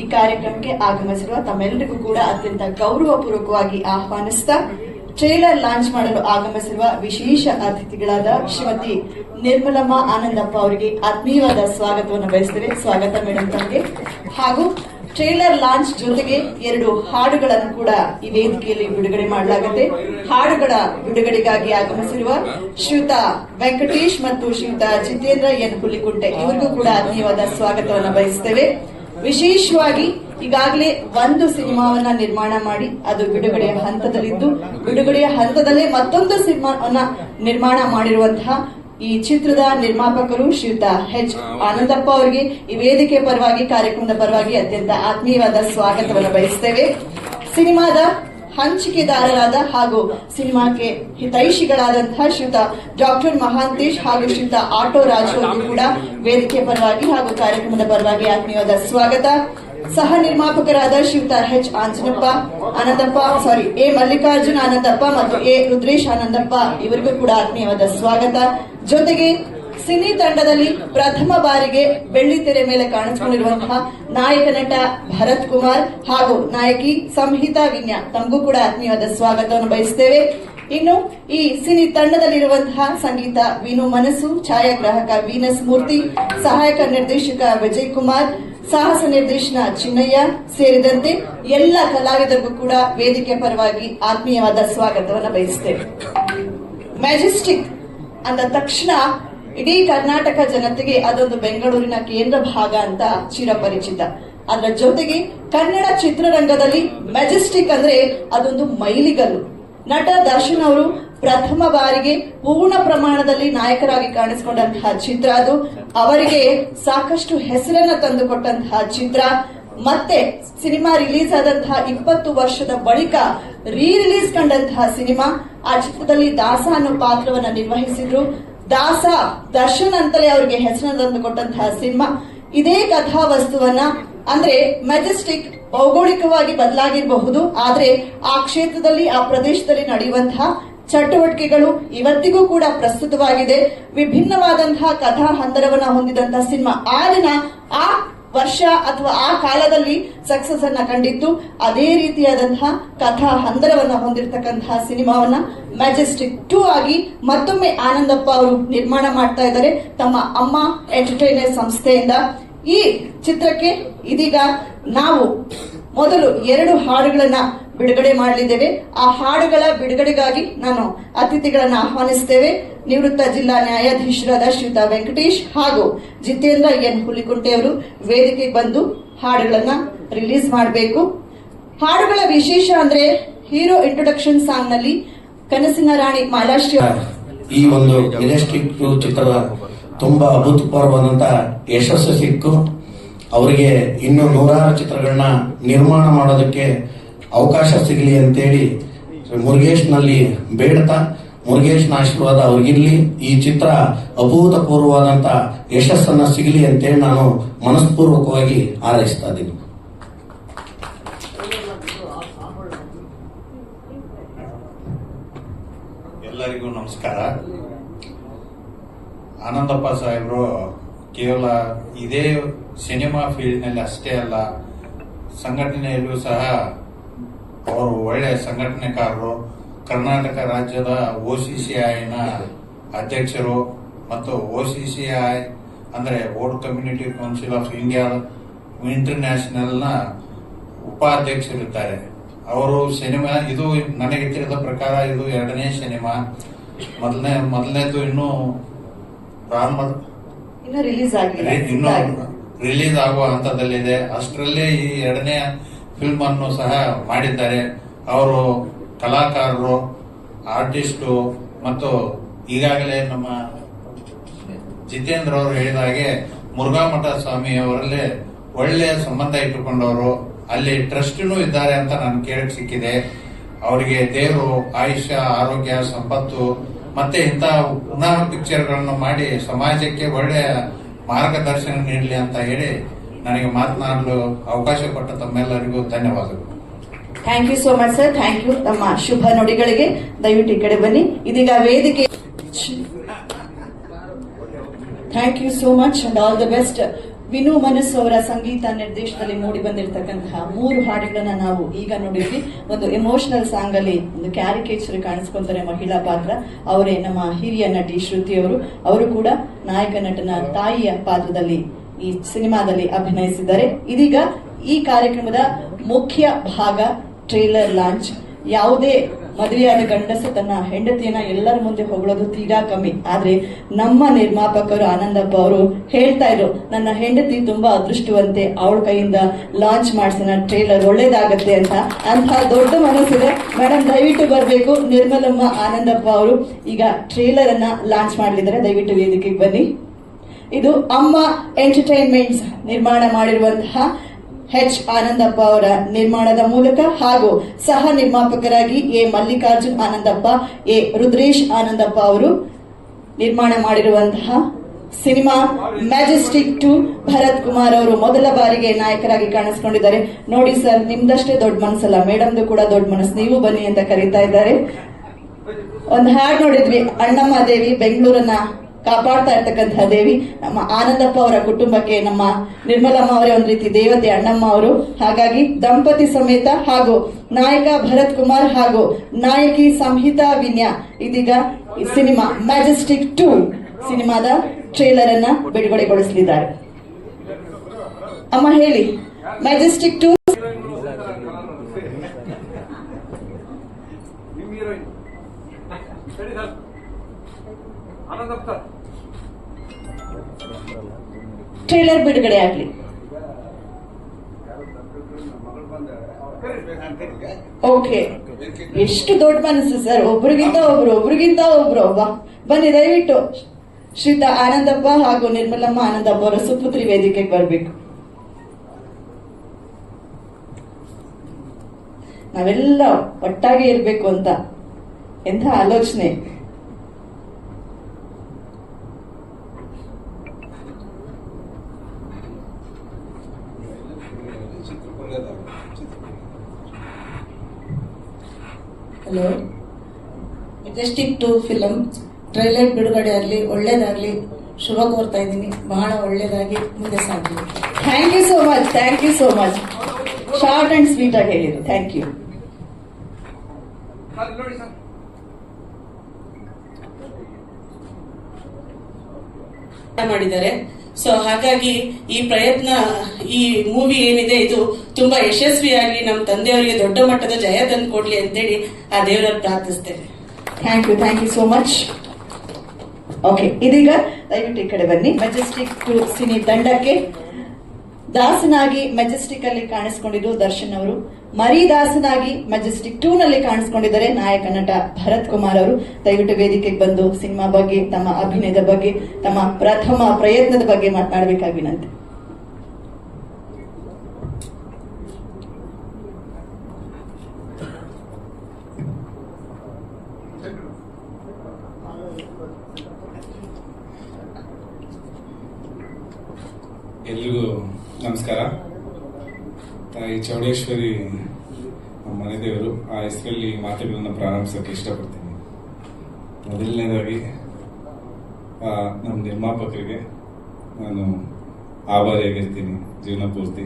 ಈ ಕಾರ್ಯಕ್ರಮಕ್ಕೆ ಆಗಮಿಸಿರುವ ತಮ್ಮೆಲ್ಲರಿಗೂ ಕೂಡ ಅತ್ಯಂತ ಗೌರವಪೂರ್ವಕವಾಗಿ ಆಹ್ವಾನಿಸ್ತಾ ಟ್ರೇಲರ್ ಲಾಂಚ್ ಮಾಡಲು ಆಗಮಿಸಿರುವ ವಿಶೇಷ ಅತಿಥಿಗಳಾದ ಶ್ರೀಮತಿ ನಿರ್ಮಲಮ್ಮ ಆನಂದಪ್ಪ ಅವರಿಗೆ ಆತ್ಮೀಯವಾದ ಸ್ವಾಗತವನ್ನು ಬಯಸ್ತೇವೆ. ಸ್ವಾಗತ ಮೇಡಮ್ ತಮಗೆ. ಹಾಗೂ ಟ್ರೇಲರ್ ಲಾಂಚ್ ಜೊತೆಗೆ 2 ಹಾಡುಗಳನ್ನು ಕೂಡ ಈ ವೇದಿಕೆಯಲ್ಲಿ ಬಿಡುಗಡೆ ಮಾಡಲಾಗುತ್ತೆ. ಹಾಡುಗಳ ಬಿಡುಗಡೆಗಾಗಿ ಆಗಮಿಸಿರುವ ಶ್ರೀಯುತ ವೆಂಕಟೇಶ್ ಮತ್ತು ಶ್ರೀಯುತ ಜಿತೇಂದ್ರ ಎನ್ ಹುಲಿಕುಂಟೆ ಇವರಿಗೂ ಕೂಡ ಆತ್ಮೀಯವಾದ ಸ್ವಾಗತವನ್ನು ಬಯಸ್ತೇವೆ. ವಿಶೇಷವಾಗಿ ಈಗಾಗಲೇ ಒಂದು ಸಿನಿಮಾವನ್ನ ನಿರ್ಮಾಣ ಮಾಡಿ ಅದು ಬಿಡುಗಡೆಯ ಹಂತದಲ್ಲಿದ್ದು, ಬಿಡುಗಡೆಯ ಹಂತದಲ್ಲೇ ಮತ್ತೊಂದು ಸಿನಿಮಾವನ್ನ ನಿರ್ಮಾಣ ಮಾಡಿರುವಂತಹ ಈ ಚಿತ್ರದ ನಿರ್ಮಾಪಕರು ಶ್ರೀಯುತ ಎಚ್ ಆನಂದಪ್ಪ ಅವರಿಗೆ ಈ ವೇದಿಕೆ ಪರವಾಗಿ, ಕಾರ್ಯಕ್ರಮದ ಪರವಾಗಿ ಅತ್ಯಂತ ಆತ್ಮೀಯವಾದ ಸ್ವಾಗತವನ್ನು ಬಯಸ್ತೇವೆ. ಸಿನಿಮಾದ ಹಂಚಿಕೆದಾರರಾದ ಹಾಗೂ ಸಿನಿಮಾಕ್ಕೆ ಹಿತೈಷಿಗಳಾದಂತಹ ಶ್ರೀಯುತ ಡಾಕ್ಟರ್ ಮಹಾಂತೇಶ್ ಹಾಗೂ ಶ್ರೀಯುತ ಆಟೋ ರಾಜು ಅವರಿಗೂ ಕೂಡ ವೇದಿಕೆ ಪರವಾಗಿ ಹಾಗೂ ಕಾರ್ಯಕ್ರಮದ ಪರವಾಗಿ ಆತ್ಮೀಯವಾದ ಸ್ವಾಗತ. ಸಹ ನಿರ್ಮಾಪಕರಾದ ಶ್ರೀಯುತ ಎಚ್ ಎ ಮಲ್ಲಿಕಾರ್ಜುನ್ ಆನಂದಪ್ಪ ಮತ್ತು ಎ ರುದ್ರೇಶ್ ಆನಂದಪ್ಪ ಇವರಿಗೂ ಕೂಡ ಆತ್ಮೀಯವಾದ ಸ್ವಾಗತ. ಜೊತೆಗೆ ಸಿನಿ ತಂಡದಲ್ಲಿ ಪ್ರಥಮ ಬಾರಿಗೆ ಬೆಳ್ಳಿ ತೆರೆ ಮೇಲೆ ಕಾಣಿಸಿಕೊಂಡಿರುವಂತಹ ನಾಯಕ ನಟ ಭರತ್ ಕುಮಾರ್ ಹಾಗೂ ನಾಯಕಿ ಸಂಹಿತಾ ವಿನ್ಯಾ ತಮಗೂ ಕೂಡ ಆತ್ಮೀಯವಾದ ಸ್ವಾಗತವನ್ನು ಬಯಸ್ತೇವೆ. ಇನ್ನು ಈ ಸಿನಿ ತಂಡದಲ್ಲಿರುವಂತಹ ಸಂಗೀತ ವೀನು ಮನಸ್ಸು, ಛಾಯಾಗ್ರಾಹಕ ವೀನಸ್ ಮೂರ್ತಿ, ಸಹಾಯಕ ನಿರ್ದೇಶಕ ವಿಜಯ್ ಕುಮಾರ್, ಸಾಹಸ ನಿರ್ದೇಶನ ಚಿನ್ನಯ್ಯ ಸೇರಿದಂತೆ ಎಲ್ಲ ಕಲಾವಿದರಿಗೂ ಕೂಡ ವೇದಿಕೆ ಪರವಾಗಿ ಆತ್ಮೀಯವಾದ ಸ್ವಾಗತವನ್ನು ಬಯಸ್ತೇವೆ. ಮ್ಯಾಜೆಸ್ಟಿಕ್ ಅಂದ ತಕ್ಷಣ ಇಡೀ ಕರ್ನಾಟಕ ಜನತೆಗೆ ಅದೊಂದು ಬೆಂಗಳೂರಿನ ಕೇಂದ್ರ ಭಾಗ ಅಂತ ಚಿರಪರಿಚಿತ. ಅದರ ಜೊತೆಗೆ ಕನ್ನಡ ಚಿತ್ರರಂಗದಲ್ಲಿ ಮ್ಯಾಜೆಸ್ಟಿಕ್ ಅಂದ್ರೆ ಅದೊಂದು ಮೈಲಿಗಲ್ಲು. ನಟ ದರ್ಶನ್ ಅವರು ಪ್ರಥಮ ಬಾರಿಗೆ ಪೂರ್ಣ ಪ್ರಮಾಣದಲ್ಲಿ ನಾಯಕರಾಗಿ ಕಾಣಿಸಿಕೊಂಡಂತಹ ಚಿತ್ರ ಅದು. ಅವರಿಗೆ ಸಾಕಷ್ಟು ಹೆಸರನ್ನ ತಂದುಕೊಟ್ಟಂತಹ ಚಿತ್ರ. ಮತ್ತೆ ಸಿನಿಮಾ ರಿಲೀಸ್ ಆದಂತಹ 20 ವರ್ಷದ ಬಳಿಕ ರಿಲೀಸ್ ಕಂಡಂತಹ ಸಿನಿಮಾ. ಆ ಚಿತ್ರದಲ್ಲಿ ದಾಸ ಅನ್ನೋ ಪಾತ್ರವನ್ನ ನಿರ್ವಹಿಸಿದ್ರು. ದಾಸ ದರ್ಶನ್ ಅಂತಲೇ ಅವರಿಗೆ ಹೆಸರನ್ನು ತಂದುಕೊಟ್ಟಂತಹ ಸಿನಿಮಾ. ಇದೇ ಕಥಾವಸ್ತುವನ್ನ ಅಂದ್ರೆ ಮೆಜೆಸ್ಟಿಕ್ ಭೌಗೋಳಿಕವಾಗಿ ಬದಲಾಗಿರಬಹುದು, ಆದ್ರೆ ಆ ಕ್ಷೇತ್ರದಲ್ಲಿ ಆ ಪ್ರದೇಶದಲ್ಲಿ ನಡೆಯುವಂತಹ ಚಟುವಟಿಕೆಗಳು ಇವತ್ತಿಗೂ ಕೂಡ ಪ್ರಸ್ತುತವಾಗಿದೆ. ವಿಭಿನ್ನವಾದಂತಹ ಕಥಾ ಹಂದರವನ್ನ ಹೊಂದಿದಂತಹ ಸಿನಿಮಾ ಆ ದಿನ, ಆ ವರ್ಷ ಅಥವಾ ಆ ಕಾಲದಲ್ಲಿ ಸಕ್ಸಸ್ ಅನ್ನ ಕಂಡಿತ್ತು. ಅದೇ ರೀತಿಯಾದಂತಹ ಕಥಾ ಹಂದರವನ್ನ ಹೊಂದಿರತಕ್ಕಂತಹ ಸಿನಿಮಾವನ್ನ ಮ್ಯಾಜೆಸ್ಟಿಕ್ 2 ಆಗಿ ಮತ್ತೊಮ್ಮೆ ಆನಂದಪ್ಪ ಅವರು ನಿರ್ಮಾಣ ಮಾಡ್ತಾ ಇದ್ದಾರೆ ತಮ್ಮ ಅಮ್ಮ ಎಂಟರ್ಟೈನರ್ ಸಂಸ್ಥೆಯಿಂದ. ಈ ಚಿತ್ರಕ್ಕೆ ಇದೀಗ ನಾವು ಮೊದಲು 2 ಹಾಡುಗಳನ್ನ ಬಿಡುಗಡೆ ಮಾಡಲಿದ್ದೇವೆ. ಆ ಹಾಡುಗಳ ಬಿಡುಗಡೆಗಾಗಿ ನಾನು ಅತಿಥಿಗಳನ್ನ ಆಹ್ವಾನಿಸುತ್ತೇವೆ. ನಿವೃತ್ತ ಜಿಲ್ಲಾ ನ್ಯಾಯಾಧೀಶರಾದ ಶ್ರೀಯುತ ವೆಂಕಟೇಶ್ ಹಾಗೂ ಜಿತೇಂದ್ರ ಎನ್ ಹುಲಿಕುಂಟೆ ಅವರು ವೇದಿಕೆಗೆ ಬಂದು ಹಾಡುಗಳನ್ನ ರಿಲೀಸ್ ಮಾಡಬೇಕು. ಹಾಡುಗಳ ವಿಶೇಷ ಅಂದ್ರೆ ಹೀರೋ ಇಂಟ್ರೊಡಕ್ಷನ್ ಸಾಂಗ್ ನಲ್ಲಿ ಕನಸಿನ ರಾಣಿ ಮಾಲಾಶ್ರೀ ಈ ಒಂದು ಮ್ಯಾಜೆಸ್ಟಿಕ್ ಚಿತ್ರದ ತುಂಬಾ ಅಭೂತಪೂರ್ವವಾದಂತಹ ಯಶಸ್ಸು ಸಿಕ್ಕು. ಅವರಿಗೆ ಇನ್ನು 100 ಚಿತ್ರಗಳನ್ನ ನಿರ್ಮಾಣ ಮಾಡೋದಕ್ಕೆ ಅವಕಾಶ ಸಿಗಲಿ ಅಂತೇಳಿ ಮುರುಗೇಶ್ನಲ್ಲಿ ಬೇಡ್ತಾ, ಮುರುಗೇಶ್ನ ಆಶೀರ್ವಾದ ಅವ್ರಿಗಿರ್ಲಿ, ಈ ಚಿತ್ರ ಅಭೂತಪೂರ್ವವಾದಂತ ಯಶಸ್ಸನ್ನ ಸಿಗಲಿ ಅಂತೇಳಿ ನಾನು ಮನಸ್ಪೂರ್ವಕವಾಗಿ ಹಾರೈಸ್ತಾ ಇದ್ದೀನಿ. ಎಲ್ಲರಿಗೂ ನಮಸ್ಕಾರ. ಆನಂದಪ್ಪ ಸಾಹೇಬರು ಕೇವಲ ಇದೇ ಸಿನಿಮಾ ಫೀಲ್ಡ್ನಲ್ಲಿ ಅಷ್ಟೇ ಅಲ್ಲ, ಸಂಘಟನೆಯಲ್ಲೂ ಸಹ ಅವರು ಒಳ್ಳೆಯ ಸಂಘಟನೆಕಾರರು. ಕರ್ನಾಟಕ ರಾಜ್ಯದ OCCIನ ಅಧ್ಯಕ್ಷರು ಮತ್ತು OCCI ಅಂದರೆ world community council of India ಇಂಟರ್ನ್ಯಾಷನಲ್ನ ಉಪಾಧ್ಯಕ್ಷರಿದ್ದಾರೆ. ಅವರು ಸಿನಿಮಾ, ಇದು ನನಗೆ ತಿಳಿದ ಪ್ರಕಾರ ಇದು 2ನೇ ಸಿನಿಮಾ. ಮೊದಲನೇದು ಇನ್ನೂ ರಿಲೀಸ್ ಆಗುವ ಹಂತದಲ್ಲಿದೆ. ಅಷ್ಟರಲ್ಲಿ ಈ 2ನೇ ಫಿಲ್ಮ್ ಅನ್ನು ಸಹ ಮಾಡಿದ್ದಾರೆ. ಅವರು ಕಲಾಕಾರರು, ಆರ್ಟಿಸ್ಟು ಮತ್ತು ಈಗಾಗಲೇ ನಮ್ಮ ಜಿತೇಂದ್ರ ಅವರು ಹೇಳಿದ ಹಾಗೆ ಮುರುಘಾಮಠ ಸ್ವಾಮಿ ಅವರಲ್ಲಿ ಒಳ್ಳೆಯ ಸಂಬಂಧ ಇಟ್ಟುಕೊಂಡವರು. ಅಲ್ಲಿ ಟ್ರಸ್ಟಿನೂ ಇದ್ದಾರೆ ಅಂತ ನಾನು ಕೇಳಕ್ ಸಿಕ್ಕಿದೆ. ಅವರಿಗೆ ದೇವರು ಆಯುಷ್ಯ, ಆರೋಗ್ಯ, ಸಂಪತ್ತು ಮತ್ತೆ ಇಂಥ ಪುನಃ ಪಿಕ್ಚರ್ಗಳನ್ನು ಮಾಡಿ ಸಮಾಜಕ್ಕೆ ಒಳ್ಳೆಯ ಮಾರ್ಗದರ್ಶನ ನೀಡಲಿ ಅಂತ ಹೇಳಿ ನನಗೆ ಮಾತನಾಡಲು ಅವಕಾಶ ಕೊಟ್ಟ ತಮ್ಮೆಲ್ಲರಿಗೂ ಧನ್ಯವಾದಗಳು. Thank you so much sir. Thank you. ತಮ್ಮ ಶುಭ ನುಡಿಗಳಿಗೆ ದಯವಿಟ್ಟು ಈ ಕಡೆ ಬನ್ನಿ. ಇದೀಗ ವೇದಿಕೆ. Thank you so much and all the best. Vinu Manasu ಅವರ ಸಂಗೀತ ನಿರ್ದೇಶನದಲ್ಲಿ ಮೂಡಿ ಬಂದಿರತಕ್ಕಂತಹ 3 ಹಾಡುಗಳನ್ನ ನಾವು ಈಗ ನೋಡಿದ್ವಿ. ಒಂದು ಎಮೋಷನಲ್ ಸಾಂಗ್ ಅಲ್ಲಿ ಒಂದು ಕ್ಯಾರಿಕೇಚರ್ ಕಾಣಿಸ್ಕೊಂತಾರೆ ಮಹಿಳಾ ಪಾತ್ರ, ಅವರೇ ನಮ್ಮ ಹಿರಿಯ ನಟಿ ಶ್ರುತಿ ಅವರು ಕೂಡ ನಾಯಕ ನಟನ ತಾಯಿಯ ಪಾತ್ರದಲ್ಲಿ ಈ ಸಿನಿಮಾದಲ್ಲಿ ಅಭಿನಯಿಸಿದ್ದಾರೆ. ಇದೀಗ ಈ ಕಾರ್ಯಕ್ರಮದ ಮುಖ್ಯ ಭಾಗ ಟ್ರೇಲರ್ ಲಾಂಚ್. ಯಾವುದೇ ಮದುವೆಯಾದ ಗಂಡಸು ತನ್ನ ಹೆಂಡತಿಯನ್ನ ಎಲ್ಲರ ಮುಂದೆ ಹೊಗಳೋದು ತೀರಾ ಕಮ್ಮಿ. ಆದ್ರೆ ನಮ್ಮ ನಿರ್ಮಾಪಕರು ಆನಂದಪ್ಪ ಅವರು ಹೇಳ್ತಾ ಇದ್ರು, ನನ್ನ ಹೆಂಡತಿ ತುಂಬಾ ಅದೃಷ್ಟವಂತೆ, ಅವಳ ಕೈಯಿಂದ ಲಾಂಚ್ ಮಾಡಿಸಿನ ಟ್ರೇಲರ್ ಒಳ್ಳೇದಾಗತ್ತೆ ಅಂತ ದೊಡ್ಡ ಮನಸ್ಸಿದೆ. ಮೇಡಮ್ ದಯವಿಟ್ಟು ಬರಬೇಕು. ನಿರ್ಮಲಮ್ಮ ಆನಂದಪ್ಪ ಅವರು ಈಗ ಟ್ರೇಲರ್ ಅನ್ನ ಲಾಂಚ್ ಮಾಡಲಿದ್ದಾರೆ. ದಯವಿಟ್ಟು ವೇದಿಕೆಗೆ ಬನ್ನಿ. ಇದು ಅಮ್ಮ ಎಂಟರ್ಟೈನ್ಮೆಂಟ್ಸ್ ನಿರ್ಮಾಣ ಮಾಡಿರುವಂತಹ ಎಚ್ ಆನಂದಪ್ಪ ಅವರ ನಿರ್ಮಾಣದ ಮೂಲಕ ಹಾಗೂ ಸಹ ನಿರ್ಮಾಪಕರಾಗಿ ಎ ಮಲ್ಲಿಕಾರ್ಜುನ್ ಆನಂದಪ್ಪ, ಎ ರುದ್ರೇಶ್ ಆನಂದಪ್ಪ ಅವರು ನಿರ್ಮಾಣ ಮಾಡಿರುವಂತಹ ಸಿನಿಮಾ ಮ್ಯಾಜೆಸ್ಟಿಕ್ 2. ಭರತ್ ಕುಮಾರ್ ಅವರು ಮೊದಲ ಬಾರಿಗೆ ನಾಯಕರಾಗಿ ಕಾಣಿಸಿಕೊಂಡಿದ್ದಾರೆ. ನೋಡಿ ಸರ್, ನಿಮ್ದಷ್ಟೇ ದೊಡ್ಡ ಮನಸ್ಸಲ್ಲ, ಮೇಡಮ್ದು ಕೂಡ ದೊಡ್ಡ ಮನಸ್ಸು, ನೀವು ಬನ್ನಿ ಅಂತ ಕರೀತಾ ಇದ್ದಾರೆ. ಒಂದು ಹಾಡು ನೋಡಿದ್ವಿ, ಅಣ್ಣಮ್ಮ ದೇವಿ, ಬೆಂಗಳೂರನ್ನ ಕಾಪಾಡ್ತಾ ಇರ್ತಕ್ಕಂತಹ ದೇವಿ. ನಮ್ಮ ಆನಂದಪ್ಪ ಅವರ ಕುಟುಂಬಕ್ಕೆ ನಮ್ಮ ನಿರ್ಮಲಮ್ಮ ಅವರೇ ಒಂದು ರೀತಿ ದೇವತೆ ಅಣ್ಣಮ್ಮ ಅವರು. ಹಾಗಾಗಿ ದಂಪತಿ ಸಮೇತ ಹಾಗೂ ನಾಯಕ ಭರತ್ ಕುಮಾರ್ ಹಾಗೂ ನಾಯಕಿ ಸಂಹಿತಾ ವಿನ್ಯಾ ಇದೀಗ ಈ ಸಿನಿಮಾ ಮ್ಯಾಜೆಸ್ಟಿಕ್ 2 ಸಿನಿಮಾದ ಟ್ರೇಲರ್ ಅನ್ನ ಬಿಡುಗಡೆಗೊಳಿಸಲಿದ್ದಾರೆ. ಅಮ್ಮ ಹೇಳಿ, ಮ್ಯಾಜೆಸ್ಟಿಕ್ 2 ಟ್ರೇಲರ್ ಬಿಡುಗಡೆ ಆಗ್ಲಿ. ಓಕೆ, ಎಷ್ಟು ದೊಡ್ಡ ಮನಸ್ಸು ಸರ್, ಒಬ್ರಿಗಿಂತ ಒಬ್ರು ಅಬ್ಬಾ. ಬನ್ನಿ ದಯವಿಟ್ಟು ಶ್ರೀತ ಆನಂದಪ್ಪ ಹಾಗೂ ನಿರ್ಮಲಮ್ಮ ಆನಂದಪ್ಪ ಅವರ ಸುಪುತ್ರಿ ವೇದಿಕೆಗೆ ಬರಬೇಕು. ನಾವೆಲ್ಲ ಒಟ್ಟಾಗಿ ಇರ್ಬೇಕು ಅಂತ ಎಂಥ ಆಲೋಚನೆ. ಹಲೋ, ಮೆಜೆಸ್ಟಿಕ್ 2 ಫಿಲಂ ಟ್ರೈಲರ್ ಬಿಡುಗಡೆ ಆಗಲಿ, ಒಳ್ಳೇದಾಗ್ಲಿ, ಶುಭ ಕೋರ್ತಾ ಇದ್ದೀನಿ. ಬಹಳ ಒಳ್ಳೇದಾಗಿ ಮುಂದೆ ಸಾಗಲಿ. Thank you so much. Short and sweet ಆಗಿ ಹೇಳಿದ್ರು. Thank you. ಮಾಡಿದ್ದಾರೆ. ಸೊ ಹಾಗಾಗಿ ಈ ಪ್ರಯತ್ನ, ಈ ಮೂವಿ ಏನಿದೆ ಇದು ತುಂಬಾ ಯಶಸ್ವಿಯಾಗಿ ನಮ್ಮ ತಂದೆಯವರಿಗೆ ದೊಡ್ಡ ಮಟ್ಟದ ಜಯ ತಂದು ಕೊಡ್ಲಿ ಅಂತೇಳಿ ಆ ದೇವರಲ್ಲಿ ಪ್ರಾರ್ಥಿಸ್ತೇವೆ. Thank you so much. Okay, ಇದೀಗ ದಯವಿಟ್ಟು ಈ ಕಡೆ ಬನ್ನಿ. ಮೆಜೆಸ್ಟಿಕ್ 2 ಸಿನಿ ತಂಡಕ್ಕೆ ದಾಸನಾಗಿ ಮೆಜೆಸ್ಟಿಕ್ ಅಲ್ಲಿ ಕಾಣಿಸ್ಕೊಂಡಿದ್ದು ದರ್ಶನ್ ಅವರು, ಮರಿದಾಸನಾಗಿ ಮೆಜೆಸ್ಟಿಕ್ 2 ನಲ್ಲಿ ಕಾಣಿಸ್ಕೊಂಡಿದ್ದಾರೆ ನಾಯಕ ನಟ ಭರತ್ ಕುಮಾರ್ ಅವರು. ದಯವಿಟ್ಟು ವೇದಿಕೆಗೆ ಬಂದು ಸಿನಿಮಾ ಬಗ್ಗೆ, ತಮ್ಮ ಅಭಿನಯದ ಬಗ್ಗೆ, ತಮ್ಮ ಪ್ರಥಮ ಪ್ರಯತ್ನದ ಬಗ್ಗೆ ಮಾತನಾಡಬೇಕಾಗಿ ವಿನಂತಿ. ಎಲ್ರಿಗೂ ನಮಸ್ಕಾರ. ತಾಯಿ ಚೌಡೇಶ್ವರಿ ನಮ್ಮ ಮನೆ ದೇವರು, ಆ ಹೆಸರಲ್ಲಿ ಮಾತುಗಳನ್ನ ಪ್ರಾರಂಭಿಸೋಕೆ ಇಷ್ಟಪಡ್ತೀನಿ. ಮೊದಲನೇದಾಗಿ ನಮ್ಮ ನಿರ್ಮಾಪಕರಿಗೆ ನಾನು ಆಭಾರಿಯಾಗಿರ್ತೀನಿ ಜೀವನ ಪೂರ್ತಿ.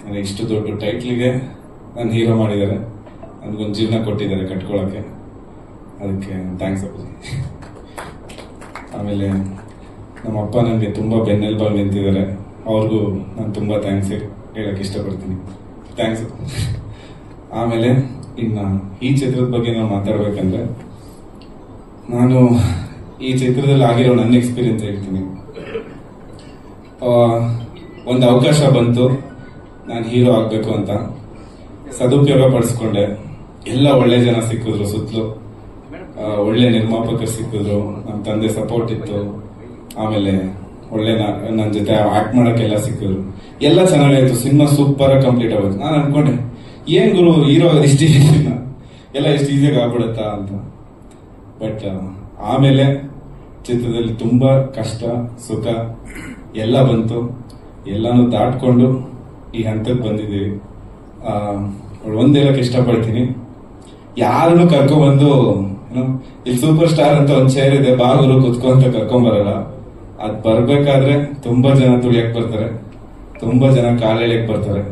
ಅಂದರೆ ಇಷ್ಟು ದೊಡ್ಡ ಟೈಟ್ಲಿಗೆ ನಾನು ಹೀರೋ ಮಾಡಿದ್ದಾರೆ, ನನಗೊಂದು ಜೀವನ ಕೊಟ್ಟಿದ್ದಾರೆ ಕಟ್ಕೊಳ್ಳೋಕ್ಕೆ, ಅದಕ್ಕೆ ಥ್ಯಾಂಕ್ಸ್ ಅಪ್ಪಾಜಿ. ಆಮೇಲೆ ನಮ್ಮಪ್ಪ ನನಗೆ ತುಂಬ ಬೆನ್ನೆಲುಬಾಗಿ ನಿಂತಿದ್ದಾರೆ, ಅವ್ರಿಗೂ ನಾನು ತುಂಬ ಥ್ಯಾಂಕ್ಸ್ ಹೇಳಕ್ಕೆ ಇಷ್ಟಪಡ್ತೀನಿ. ಥ್ಯಾಂಕ್ಸ್. ಆಮೇಲೆ ಇನ್ನು ಈ ಚಿತ್ರದ ಬಗ್ಗೆ ನಾವು ಮಾತಾಡ್ಬೇಕಂದ್ರೆ, ನಾನು ಈ ಚಿತ್ರದಲ್ಲಿ ಆಗಿರೋ ನನ್ನ ಎಕ್ಸ್ಪೀರಿಯನ್ಸ್ ಹೇಳ್ತೀನಿ. ಒಂದು ಅವಕಾಶ ಬಂತು ನಾನು ಹೀರೋ ಆಗಬೇಕು ಅಂತ, ಸದುಪಯೋಗ ಪಡಿಸ್ಕೊಂಡೆ. ಎಲ್ಲ ಒಳ್ಳೆ ಜನ ಸಿಕ್ಕಿದ್ರು ಸುತ್ತಲೂ, ಒಳ್ಳೆ ನಿರ್ಮಾಪಕರು ಸಿಕ್ಕಿದ್ರು, ನಮ್ಮ ತಂದೆ ಸಪೋರ್ಟ್ ಇತ್ತು. ಆಮೇಲೆ ಒಳ್ಳೆ ನನ್ನ ಜೊತೆ ಆಕ್ಟ್ ಮಾಡೋಕ್ಕೆಲ್ಲ ಸಿಕ್ಕಿದ್ರು, ಎಲ್ಲ ಚೆನ್ನಾಗಾಯ್ತು. ಸಿನಿಮಾ ಸೂಪರ್ ಆಗಿ ಕಂಪ್ಲೀಟ್ ಆಗೋದು. ನಾನು ಅನ್ಕೊಂಡೆ, ಏನ್ ಗುರು ಹೀರೋ ಇಷ್ಟು ಎಲ್ಲ ಇಷ್ಟು ಈಸಿಯಾಗಿ ಆಗ್ಬಿಡುತ್ತಾ ಅಂತ. ಬಟ್ ಆಮೇಲೆ ಚಿತ್ರದಲ್ಲಿ ತುಂಬಾ ಕಷ್ಟ ಸುಖ ಎಲ್ಲ ಬಂತು, ಎಲ್ಲಾನು ದಾಟ್ಕೊಂಡು ಈ ಹಂತಕ್ಕೆ ಬಂದಿದ್ದೀವಿ. ಒಂದ್ ಹೇಳಕ್ ಇಷ್ಟಪಡ್ತೀನಿ, ಯಾರನ್ನು ಕರ್ಕೊಂಡ್ಬಂದು ಇಲ್ಲಿ ಸೂಪರ್ ಸ್ಟಾರ್ ಅಂತ ಒಂದ್ ಚೇರ್ ಇದೆ, ಬಾಗುರು ಕುತ್ಕೊ ಅಂತ ಕರ್ಕೊಂಬರಲ್ಲ. ಅದ್ ಬರ್ಬೇಕಾದ್ರೆ ತುಂಬಾ ಜನ ತುಳಿಯಕ್ ಬರ್ತಾರೆ, ತುಂಬಾ ಜನ ಕಾಲೆಳೆಯಕ್ ಬರ್ತಾರೆ.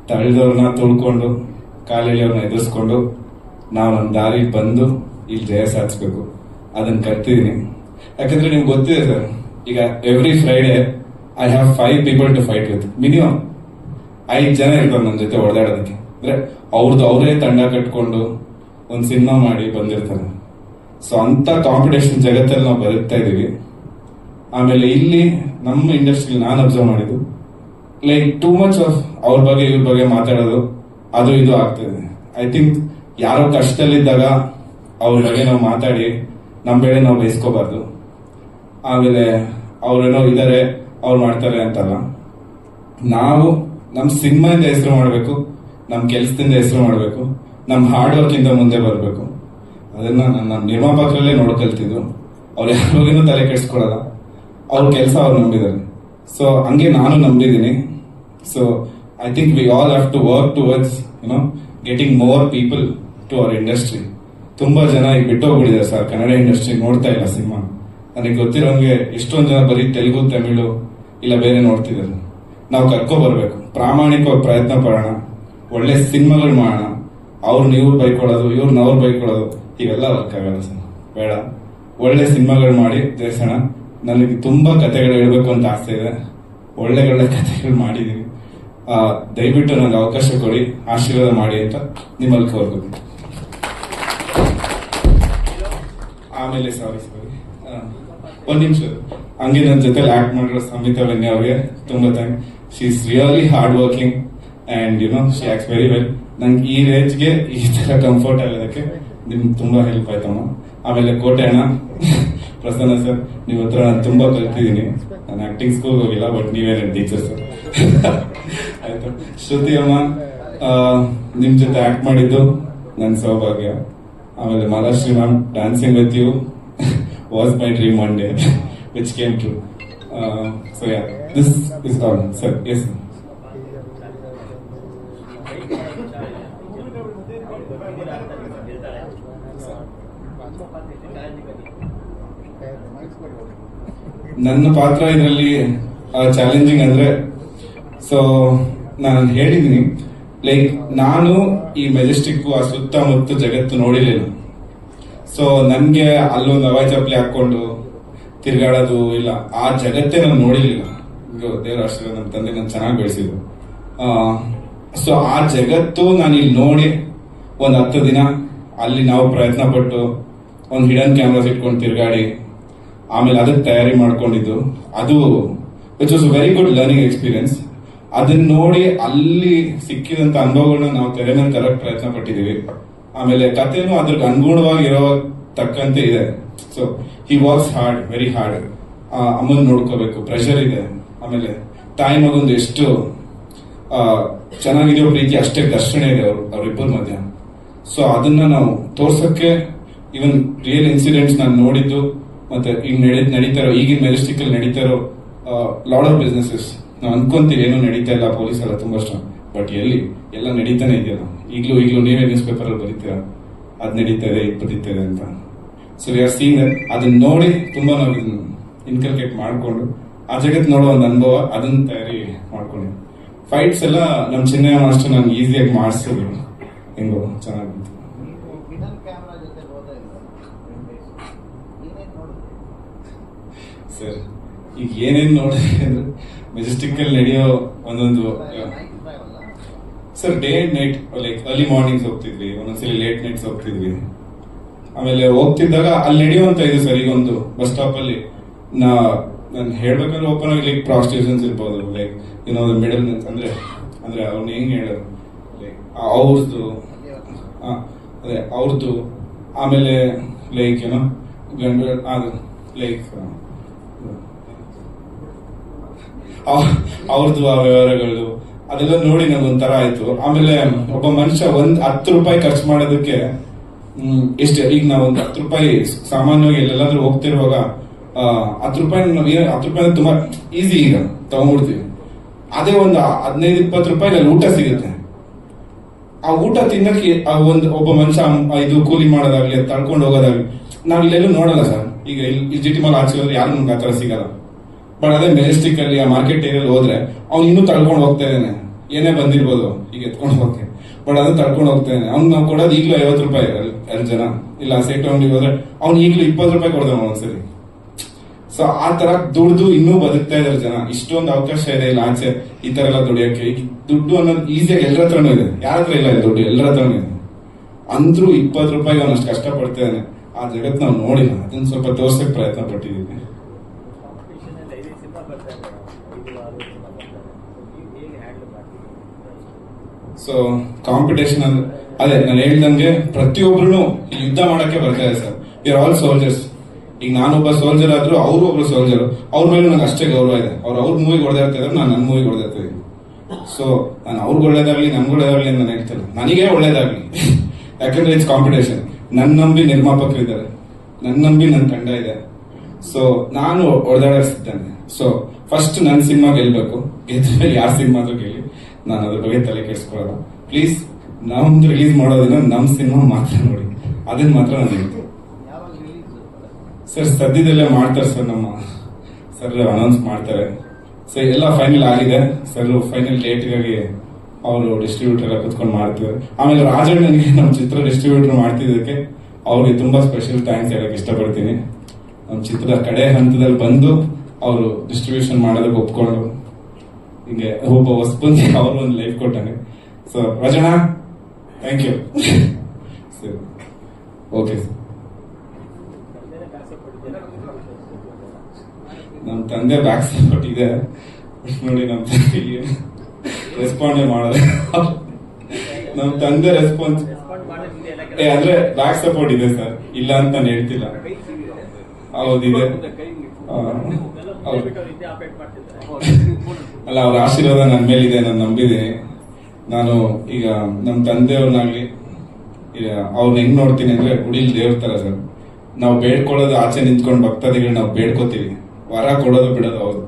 ತಳ್ಳಿದವ್ರನ್ನ ತುಳ್ಕೊಂಡು ಕಾಲೆಳೆಯವ್ರನ್ನ ಎದುರಿಸ್ಕೊಂಡು ನಾವು ನಮ್ಮ ದಾರಿ ಬಂದು ಇಲ್ಲಿ ಜಯ ಸಾಧಿಸ್ಬೇಕು. ಅದನ್ನ ಕಲ್ತಿದ್ದೀನಿ. ಯಾಕಂದ್ರೆ ನಿಮ್ಗೆ ಗೊತ್ತಿದೆ ಸರ್, ಈಗ every Friday I have 5 people to fight with. Minimum 5 ಜನ ಇರ್ತಾರೆ ನನ್ನ ಜೊತೆ ಹೊಡೆದಾಡೋದಕ್ಕೆ. ಅಂದ್ರೆ ಅವರೇ ತಂಡ ಕಟ್ಕೊಂಡು ಒಂದು ಸಿನಿಮಾ ಮಾಡಿ ಬಂದಿರ್ತಾರೆ. ಸೊ ಅಂತ ಕಾಂಪಿಟೇಷನ್ ಜಗತ್ತಲ್ಲಿ ನಾವು ಬದುಕ್ತಾ ಇದೀವಿ. ಆಮೇಲೆ ಇಲ್ಲಿ ನಮ್ಮ ಇಂಡಸ್ಟ್ರಿ ನಾನು ಅಬ್ಸರ್ವ್ ಮಾಡಿದ್ದು ಲೈಕ್ ಟೂ ಮಚ್ ಆಫ್ ಅವ್ರ ಬಗ್ಗೆ ಇವ್ರ ಬಗ್ಗೆ ಮಾತಾಡೋದು ಅದು ಇದು ಆಗ್ತದೆ. ಐ ಥಿಂಕ್ ಯಾರೋ ಕಷ್ಟದಲ್ಲಿದ್ದಾಗ ಅವ್ರ ಬಗ್ಗೆ ನಾವು ಮಾತಾಡಿ ನಮ್ಮ ಬೇಳೆ ನಾವು ಬಯಸ್ಕೋಬಾರ್ದು. ಆಮೇಲೆ ಅವ್ರೇನೋ ಇದಾರೆ ಅವ್ರು ಮಾಡ್ತಾರೆ ಅಂತಲ್ಲ, ನಾವು ನಮ್ಮ ಸಿನಿಮಾದಿಂದ ಹೆಸರು ಮಾಡಬೇಕು, ನಮ್ಮ ಕೆಲಸದಿಂದ ಹೆಸರು ಮಾಡಬೇಕು, ನಮ್ಮ ಹಾರ್ಡ್ ವರ್ಕ್ ಇಂದ ಮುಂದೆ ಬರಬೇಕು. ಅದನ್ನ ನನ್ನ ನಿರ್ಮಾಪಕರಲ್ಲೇ ನೋಡ್ಕೊಳ್ತಿದ್ದು. ಅವ್ರು ಯಾರಿಗೂ ತಲೆ ಕೆಡಿಸ್ಕೊಳಲ್ಲ, ಅವ್ರ ಕೆಲಸ ಅವ್ರು ನಂಬಿದ್ದಾರೆ. ಸೊ ಹಂಗೆ ನಾನು ನಂಬಿದ್ದೀನಿ. So I think we all have to work towards getting more people to our industry. ತುಂಬಾ ಜನ ಈಗ ಬಿಟ್ಟೋಗ್ಬಿಟ್ಟಿದ್ದಾರೆ ಸರ್, ಕನ್ನಡ ಇಂಡಸ್ಟ್ರಿ ನೋಡ್ತಾ ಇಲ್ಲ ಸಿನಿಮಾ. ನನಗೆ ಗೊತ್ತಿರೋಂಗೆ ಎಷ್ಟೊಂದು ಜನ ಬರೀ ತೆಲುಗು, ತಮಿಳು ಇಲ್ಲ ಬೇರೆ ನೋಡ್ತಿದ್ದಾರೆ. ನಾವು ಕರ್ಕೊಬರ್ಬೇಕು, ಪ್ರಾಮಾಣಿಕವಾಗಿ ಪ್ರಯತ್ನ ಪಡೋಣ, ಒಳ್ಳೆ ಸಿನಿಮಾಗಳು ಮಾಡೋಣ. ಅವ್ರನ್ನ ಇವ್ರು ಬೈಕೊಳ್ಳೋದು, ಇವ್ರನ್ನ ಅವ್ರು ಬೈಕೊಳ್ಳೋದು ಇವೆಲ್ಲ ವರ್ಕ್ ಆಗಲ್ಲ ಸರ್, ಬೇಡ. ಒಳ್ಳೆ ಸಿನಿಮಾಗಳು ಮಾಡಿ ಜಯಿಸೋಣ. ನನಗೆ ತುಂಬಾ ಕಥೆಗಳು ಹೇಳ್ಬೇಕು ಅಂತ ಆಸೆ ಇದೆ, ಒಳ್ಳೆ ಕಥೆಗಳು ಮಾಡಿದೀನಿ. ದಯವಿಟ್ಟು ನನಗೆ ಅವಕಾಶ ಕೊಡಿ, ಆಶೀರ್ವಾದ ಮಾಡಿ ಅಂತ ನಿಮ್ಮಲ್ಲಿ ಕೋರ್ಬೇಕು. ಆಮೇಲೆ ಸಾರಿ ಒಂದ್ ನಿಮಿಷ, ಹಂಗೆ ನನ್ನ ಜೊತೆ ಆಕ್ಟ್ ಮಾಡಿರೋ ಸಂಹಿತಾ ಬೆನ್ನಿ ಅವ್ರಿಗೆ ತುಂಬಾ thanks. She is really hard working and she acts very well. ನಂಗೆ ಈ ರೇಂಜ್ಗೆ ಈ ತರ ಕಂಫರ್ಟ್ ಆಗೋದಕ್ಕೆ ನಿಮ್ಗೆ ತುಂಬಾ ಹೆಲ್ಪ್ ಆಯ್ತಮ್ಮ. ಆಮೇಲೆ ಕೋಟೆ ಅಣ್ಣ, ಪ್ರಸನ್ನ ಸರ್, ನಿಮ್ಮ ಹತ್ರ ನಾನು ತುಂಬಾ ಕಲ್ತಿದ್ದೀನಿ. ನಾನು ಆಕ್ಟಿಂಗ್ ಸ್ಕೂಲ್ ಹೋಗಿಲ್ಲ, ಬಟ್ ನೀವೇ ನನ್ನ ಟೀಚರ್ ಸರ್. ಆಯ್ತು. ಶ್ರುತಿ ಅಮ್ಮ, ನಿಮ್ ಜೊತೆ ಆಕ್ಟ್ ಮಾಡಿದ್ದು ನನ್ನ ಸೌಭಾಗ್ಯ. ಆಮೇಲೆ ಮಹಾರಾಷ್ಟ್ರಿ ma'am, dancing with you was my dream one day which came true. So yeah, this is all sir. Yes sir. ನನ್ನ ಪಾತ್ರ ಇದರಲ್ಲಿ ಚಾಲೆಂಜಿಂಗ್ ಅಂದ್ರೆ, ಸೊ ನಾನು ಹೇಳಿದೀನಿ ಲೈಕ್ ನಾನು ಈ ಮೆಜೆಸ್ಟಿಕ್ ಆ ಸುತ್ತಮುತ್ತ ಜಗತ್ತು ನೋಡಿರ್ಲಿಲ್ಲ. ಸೊ ನನ್ಗೆ ಅಲ್ಲೊಂದು ಹವಾಯಿ ಚಪ್ಪಲಿ ಹಾಕೊಂಡು ತಿರ್ಗಾಡೋದು ಇಲ್ಲ, ಆ ಜಗತ್ತೇ ನಾನು ನೋಡಿರ್ಲಿಲ್ಲ. ದೇವರ ಆಶೀರ್ವಾದ, ನಮ್ಮ ತಂದೆ ನಾನು ಚೆನ್ನಾಗಿ ಬೆಳೆಸಿದ್ರು. ಸೊ ಆ ಜಗತ್ತು ನಾನು ಇಲ್ಲಿ ನೋಡಿ ಒಂದ್ 10 ದಿನ ಅಲ್ಲಿ ನಾವು ಪ್ರಯತ್ನ ಪಟ್ಟು ಒಂದು ಹಿಡನ್ ಕ್ಯಾಮ್ರಾಸ್ ಇಟ್ಕೊಂಡು ತಿರ್ಗಾಡಿ ಆಮೇಲೆ ಅದಕ್ಕೆ ತಯಾರಿ ಮಾಡ್ಕೊಂಡಿದ್ದು, ಅದು which was very good learning experience. ಅದನ್ನ ನೋಡಿ ಅಲ್ಲಿ ಸಿಕ್ಕಿದಂತ ಅನುಭವಗಳನ್ನ ನಾವು ತೆರೆ ಮೇಲೆ ತರಕ್ ಪ್ರಯತ್ನ ಪಟ್ಟಿದೀವಿ. ಆಮೇಲೆ ಕಥೆನೂ ಅದ್ರಿಗೆ ಅನುಗುಣವಾಗಿರೋ ತಕ್ಕಂತೆ ಇದೆ. So he works hard, very hard. ಅಮ್ಮನ್ ನೋಡ್ಕೋಬೇಕು, ಪ್ರೆಷರ್ ಇದೆ. ಆಮೇಲೆ ತಾಯಿ ಮಗೊಂದು ಎಷ್ಟು ಚೆನ್ನಾಗಿದೆಯೋ ಪ್ರೀತಿ, ಅಷ್ಟೇ ಘರ್ಷಣೆ ಇದೆ ಅವ್ರಿಬ್ಬರ ಮಧ್ಯ. ಸೊ ಅದನ್ನ ನಾವು ತೋರ್ಸಕ್ಕೆ ಇವನ್ ರಿಯಲ್ ಇನ್ಸಿಡೆಂಟ್ಸ್ ನಾನು ನೋಡಿದ್ದು, ಮತ್ತೆ ಈಗ ನಡೀತಾ ಇರೋ ಈಗಿನ ಮೆಜೆಸ್ಟಿಕ್ ಅಲ್ಲಿ ನಡೀತಾ ಇರೋ ಲಾಡ್ ಆಫ್ ಬಿಸ್ನೆಸಸ್ ನಾವು ಅನ್ಕೊಂತೀವಿ ಏನೋ ನಡೀತಾ ಇಲ್ಲ, ಪೊಲೀಸ್ ಎಲ್ಲ ತುಂಬಾ ಸ್ಟ್ರಾಂಗ್, ಬಟ್ ಎಲ್ಲಿ ಎಲ್ಲ ನಡೀತಾನೆ ಇದೆಯಲ್ಲ. ಈಗಲೂ ನೀವೇ ನ್ಯೂಸ್ ಪೇಪರ್ ಅಲ್ಲಿ ಬರೀತೀರಾ, ಅದ್ ನಡೀತಾ ಇದೆ, ಇದು ಬರೀತಾ ಇದೆ ಅಂತ. So we are seeing that. ಅದನ್ನ ನೋಡಿ ತುಂಬಾ ನಾವು ಇನ್ಕಲ್ಕೇಟ್ ಮಾಡ್ಕೊಂಡು ಆ ಜಗತ್ತು ನೋಡೋ ಒಂದು ಅನುಭವ, ಅದನ್ನ ತಯಾರಿ ಮಾಡ್ಕೊಂಡು ಫೈಟ್ಸ್ ಎಲ್ಲ ನಮ್ ಚಿನ್ನಯ್ಯ ಮಾಸ್ಟರ್ ನನ್ಗೆ ಈಸಿಯಾಗಿ ಮಾಡಿಸಿದ್ರು. ಹೆಂಗೋ ಚೆನ್ನಾಗಿತ್ತು ಸರ್. ಈಗ ಏನೇನ್ ನೋಡಿದ್ರೆ ಅಂದ್ರೆ ಮೆಜೆಸ್ಟಿಕ್ ಅಲ್ಲಿ ನಡೆಯೋ ಒಂದೊಂದು sir, day and night, like early mornings ಹೋಗ್ತಿದ್ವಿ, ಒಂದೊಂದ್ಸಲಿ ಲೇಟ್ ನೈಟ್ಸ್ ಹೋಗ್ತಿದ್ವಿ. ಆಮೇಲೆ ಹೋಗ್ತಿದ್ದಾಗ ಅಲ್ಲಿ ನಡೆಯುವಂತ ಇದು ಸರ್, ಈಗ ಒಂದು ಬಸ್ ಸ್ಟಾಪ್ ಅಲ್ಲಿ ನಾನು ಹೇಳ್ಬೇಕಂದ್ರೆ ಓಪನ್ ಆಗಿ ಲೈಕ್ ಪ್ರಾಸ್ಟಿಟ್ಯೂಷನ್ಸ್ ಇರ್ಬೋದು, ಲೈಕ್ ಮಿಡಲ್ ಅಂದ್ರೆ ಅವ್ನ ಹೆಂಗ್ ಹೇಳೋದು, ಲೈಕ್ ಅವ್ರದ್ದು ಆಮೇಲೆ ಲೈಕ್ ಗಂಡ ಲೈಕ್ ಅವ್ರದ್ದು ಆ ವ್ಯವಹಾರಗಳು ಅದೆಲ್ಲ ನೋಡಿ ನಂಗೊಂಥರ ಆಯ್ತು. ಆಮೇಲೆ ಒಬ್ಬ ಮನುಷ್ಯ ₹10 ಖರ್ಚು ಮಾಡೋದಕ್ಕೆ ಎಷ್ಟು, ಈಗ ನಾವು ಒಂದು ₹10 ಸಾಮಾನ್ಯವಾಗಿ ಎಲ್ಲೆಲ್ಲಾದ್ರೂ ಹೋಗ್ತಿರುವಾಗ ₹10 ತುಂಬಾ ಈಸಿ ಈಗ ತಗೊಂಡ್ಬಿಡ್ತೀವಿ. ಅದೇ ಒಂದು ₹15-20 ಅಲ್ಲಿ ಊಟ ಸಿಗುತ್ತೆ. ಆ ಊಟ ತಿನ್ನಕ್ಕೆ ಒಬ್ಬ ಮನುಷ್ಯ ಇದು ಕೂಲಿ ಮಾಡೋದಾಗ್ಲಿ, ತಳ್ಕೊಂಡು ಹೋಗೋದಾಗ್ಲಿ ನಾವ್ ಇಲ್ಲೆಲ್ಲೂ ನೋಡಲ್ಲ ಸರ್. ಈಗ ಇಲ್ಲಿ GT ಮಾಲ್ ಆಚೆ ಹೋದ್ರೆ ಯಾರು ನಮ್ಗೆ ಆ ಥರ ಸಿಗಲ್ಲ. ಬಟ್ ಅದೇ ಮೆಜೆಸ್ಟಿಕ್ ಅಲ್ಲಿ ಆ ಮಾರ್ಕೆಟ್ ಏರಿಯಲ್ಲಿ ಹೋದ್ರೆ ಅವ್ನು ಇನ್ನೂ ತಳ್ಕೊಂಡು ಹೋಗ್ತಾ ಇದ್ದಾನೆ, ಏನೇ ಬಂದಿರ್ಬೋದು ಈಗ ಎತ್ಕೊಂಡು ಹೋಗಕ್ಕೆ, ಬಟ್ ಅದು ತಳ್ಕೊಂಡು ಹೋಗ್ತಾ ಇದ್ದಾನೆ. ಅವ್ನು ನಾವು ಕೊಡೋದು ಈಗಲೂ 50 ರೂಪಾಯಿ 2 ಜನ, ಇಲ್ಲ ಸೇಟ್ ಅಂಗಡಿಗೆ ಹೋದ್ರೆ ಅವ್ನು ಈಗಲೂ 20 ರೂಪಾಯಿ ಕೊಡ್ತಾನೆ ಒಂದ್ಸರಿ. ಸೊ ಆ ತರ ದುಡ್ದು ಇನ್ನೂ ಬದುಕ್ತಾ ಇದಾರೆ ಜನ. ಇಷ್ಟೊಂದು ಅವಕಾಶ ಇದೆ ಇಲ್ಲಿ ಆಚೆ ಈ ತರ ಎಲ್ಲ ದುಡಿಯೋಕೆ. ಈಗ ದುಡ್ಡು ಅನ್ನೋದು ಈಸಿಯಾಗಿ ಎಲ್ಲರ ಹತ್ರನೂ ಇದೆ, ಯಾರ ಹತ್ರ ಇಲ್ಲ ದುಡ್ಡು, ಎಲ್ಲರ ಹತ್ರನೂ ಇದೆ. ಅಂದ್ರೂ 20 ರೂಪಾಯಿಗೆ ಅವನು ಅಷ್ಟು ಕಷ್ಟಪಡ್ತಿದ್ದಾನೆ. ಆ ಜಗತ್ ನಾವು ನೋಡಿಲ್ಲ, ಅದನ್ನ ಸ್ವಲ್ಪ ತೋರ್ಸಕ್ ಪ್ರಯತ್ನ ಪಟ್ಟಿದ್ದೀವಿ. ಸೊ ಕಾಂಪಿಟೇಷನ್ ಅಂದ್ರೆ ಅದೇ ನಾನು ಹೇಳ್ದಂಗೆ ಪ್ರತಿಯೊಬ್ರು ಯುದ್ಧ ಮಾಡಕ್ಕೆ ಬರ್ತಾರೆ sir. We are all soldiers. ಈಗ ನಾನೊಬ್ಬ ಸೋಲ್ಜರ್ ಆದ್ರೂ ಅವರು ಒಬ್ರು ಸೋಲ್ಜರ್, ಅವ್ರ ಮೇಲೆ ನಂಗೆ ಅಷ್ಟೇ ಗೌರವ ಇದೆ. ಅವ್ರ ಮೂವಿಗೆ ಹೊಡೆದಿರ್ತಾ ಇದ್ದಾರೆ, ನಾನು ನನ್ನ ಮೂವಿಗೆ ಹೊಡೆದಿರ್ತಾ ಇದ್ದೀನಿ. ಸೊ ನಾನು ಅವ್ರಿಗೆ ಒಳ್ಳೇದಾಗ್ಲಿ ನಮ್ಗೆ ಒಳ್ಳೇದಾಗ್ಲಿ ಅಂತ ನಾನು ಹೇಳ್ತಿಲ್ಲ, ನನಗೇ ಒಳ್ಳೇದಾಗ್ಲಿ. ಯಾಕಂದ್ರೆ ಇಟ್ಸ್ ಕಾಂಪಿಟೇಷನ್. ನನ್ನ ನಂಬಿ ನಿರ್ಮಾಪಕರು ಇದ್ದಾರೆ, ನನ್ನ ನಂಬಿ ನನ್ನ ತಂಡ ಇದೆ. ಸೊ ನಾನು ಹೊಡೆದಾಡಿಸ್ತಿದ್ದೇನೆ. ಸೊ ಫಸ್ಟ್ ನನ್ನ ಸಿನಿಮಾ ಗೆಲ್ಬೇಕು, ಗೆದ್ಮೇಲೆ ಯಾರ ಸಿನಿಮಾದ್ರು ಗೆಲ್ಲಿ, ನಾನು ಅದ್ರ ಬಗ್ಗೆ ತಲೆ ಕೆಡಿಸ್ಕೊಳ್ಳಲ್ಲ. ಪ್ಲೀಸ್ ನಮ್ದು ರಿಲೀಸ್ ಮಾಡೋದಿನ ನಮ್ಮ ಸಿನಿಮಾ ಮಾತ್ರ ನೋಡಿ, ಅದನ್ನ ಮಾತ್ರ ನಾನು ಹೇಳ್ತೀನಿ ಸರ್. ಸದ್ಯದಲ್ಲೇ ಮಾಡ್ತಾರೆ ಸರ್, ನಮ್ಮ ಸರ್ ಅನೌನ್ಸ್ ಮಾಡ್ತಾರೆ. ಸೊ ಎಲ್ಲ ಫೈನಲ್ ಆಗಿದೆ ಸರ್. ಫೈನಲ್ ಡೇಟ್ಗಾಗಿ ಅವರು ಡಿಸ್ಟ್ರಿಬ್ಯೂಟರ್ ಎಲ್ಲ ಕುತ್ಕೊಂಡು ಮಾಡ್ತಿದ್ದಾರೆ. ಆಮೇಲೆ ರಾಜಣ್ಣನಿಗೆ ನಮ್ಮ ಚಿತ್ರ ಡಿಸ್ಟ್ರಿಬ್ಯೂಟರ್ ಮಾಡ್ತಿದ್ದಕ್ಕೆ ಅವ್ರಿಗೆ ತುಂಬಾ ಸ್ಪೆಷಲ್ ಥ್ಯಾಂಕ್ಸ್ ಹೇಳಕ್ ಇಷ್ಟಪಡ್ತೀನಿ. ನಮ್ಮ ಚಿತ್ರದ ಕಡೆ ಹಂತದಲ್ಲಿ ಬಂದು ಅವರು ಡಿಸ್ಟ್ರಿಬ್ಯೂಷನ್ ಮಾಡೋದಕ್ಕೆ ಒಪ್ಕೊಂಡು ಹಿಂಗೆ ಒಬ್ಬ ಹೊಸಬಂದಿ ಅವರು ಒಂದು ಲೈಫ್ ಕೊಟ್ಟಾನೆ. So Rajanna thank you. ಸರಿ, ಓಕೆ ಸರ್. ನಮ್ಮ ತಂದೆ ಬ್ಯಾಕ್ ಸಪೋರ್ಟ್ ಇದೆ ನೋಡಿ, ನಮ್ಮ ತಂದೆಗೆ ರೆಸ್ಪಾಂಡೇ ಮಾಡೋದು. ನಮ್ಮ ತಂದೆ ರೆಸ್ಪಾನ್ಸ್ ಅಂದ್ರೆ ಬ್ಯಾಕ್ ಸಪೋರ್ಟ್ ಇದೆ ಸರ್, ಇಲ್ಲ ಅಂತ ನಾನು ಹೇಳ್ತಿಲ್ಲ. ಹೌದಿದೆ, ಅಲ್ಲ ಅವ್ರ ಆಶೀರ್ವಾದ ನನ್ನ ಮೇಲಿದೆ, ನಾನು ನಂಬಿದ್ದೀನಿ. ನಾನು ಈಗ ನಮ್ಮ ತಂದೆಯವ್ರನ್ನಾಗ್ಲಿ ಅವ್ರನ್ನ ಹೆಂಗ್ ನೋಡ್ತೀನಿ ಅಂದ್ರೆ ಗುಡಿಲಿ ದೇವ್ರ ತರ ಸರ್. ನಾವು ಬೇಡ್ಕೊಳ್ಳೋದು ಆಚೆ ನಿಂತ್ಕೊಂಡು ಭಕ್ತಾದಿಗಳು ನಾವು ಬೇಡ್ಕೋತೀವಿ, ವರ ಕೊಡೋದು ಬಿಡೋದು ಹೌದು.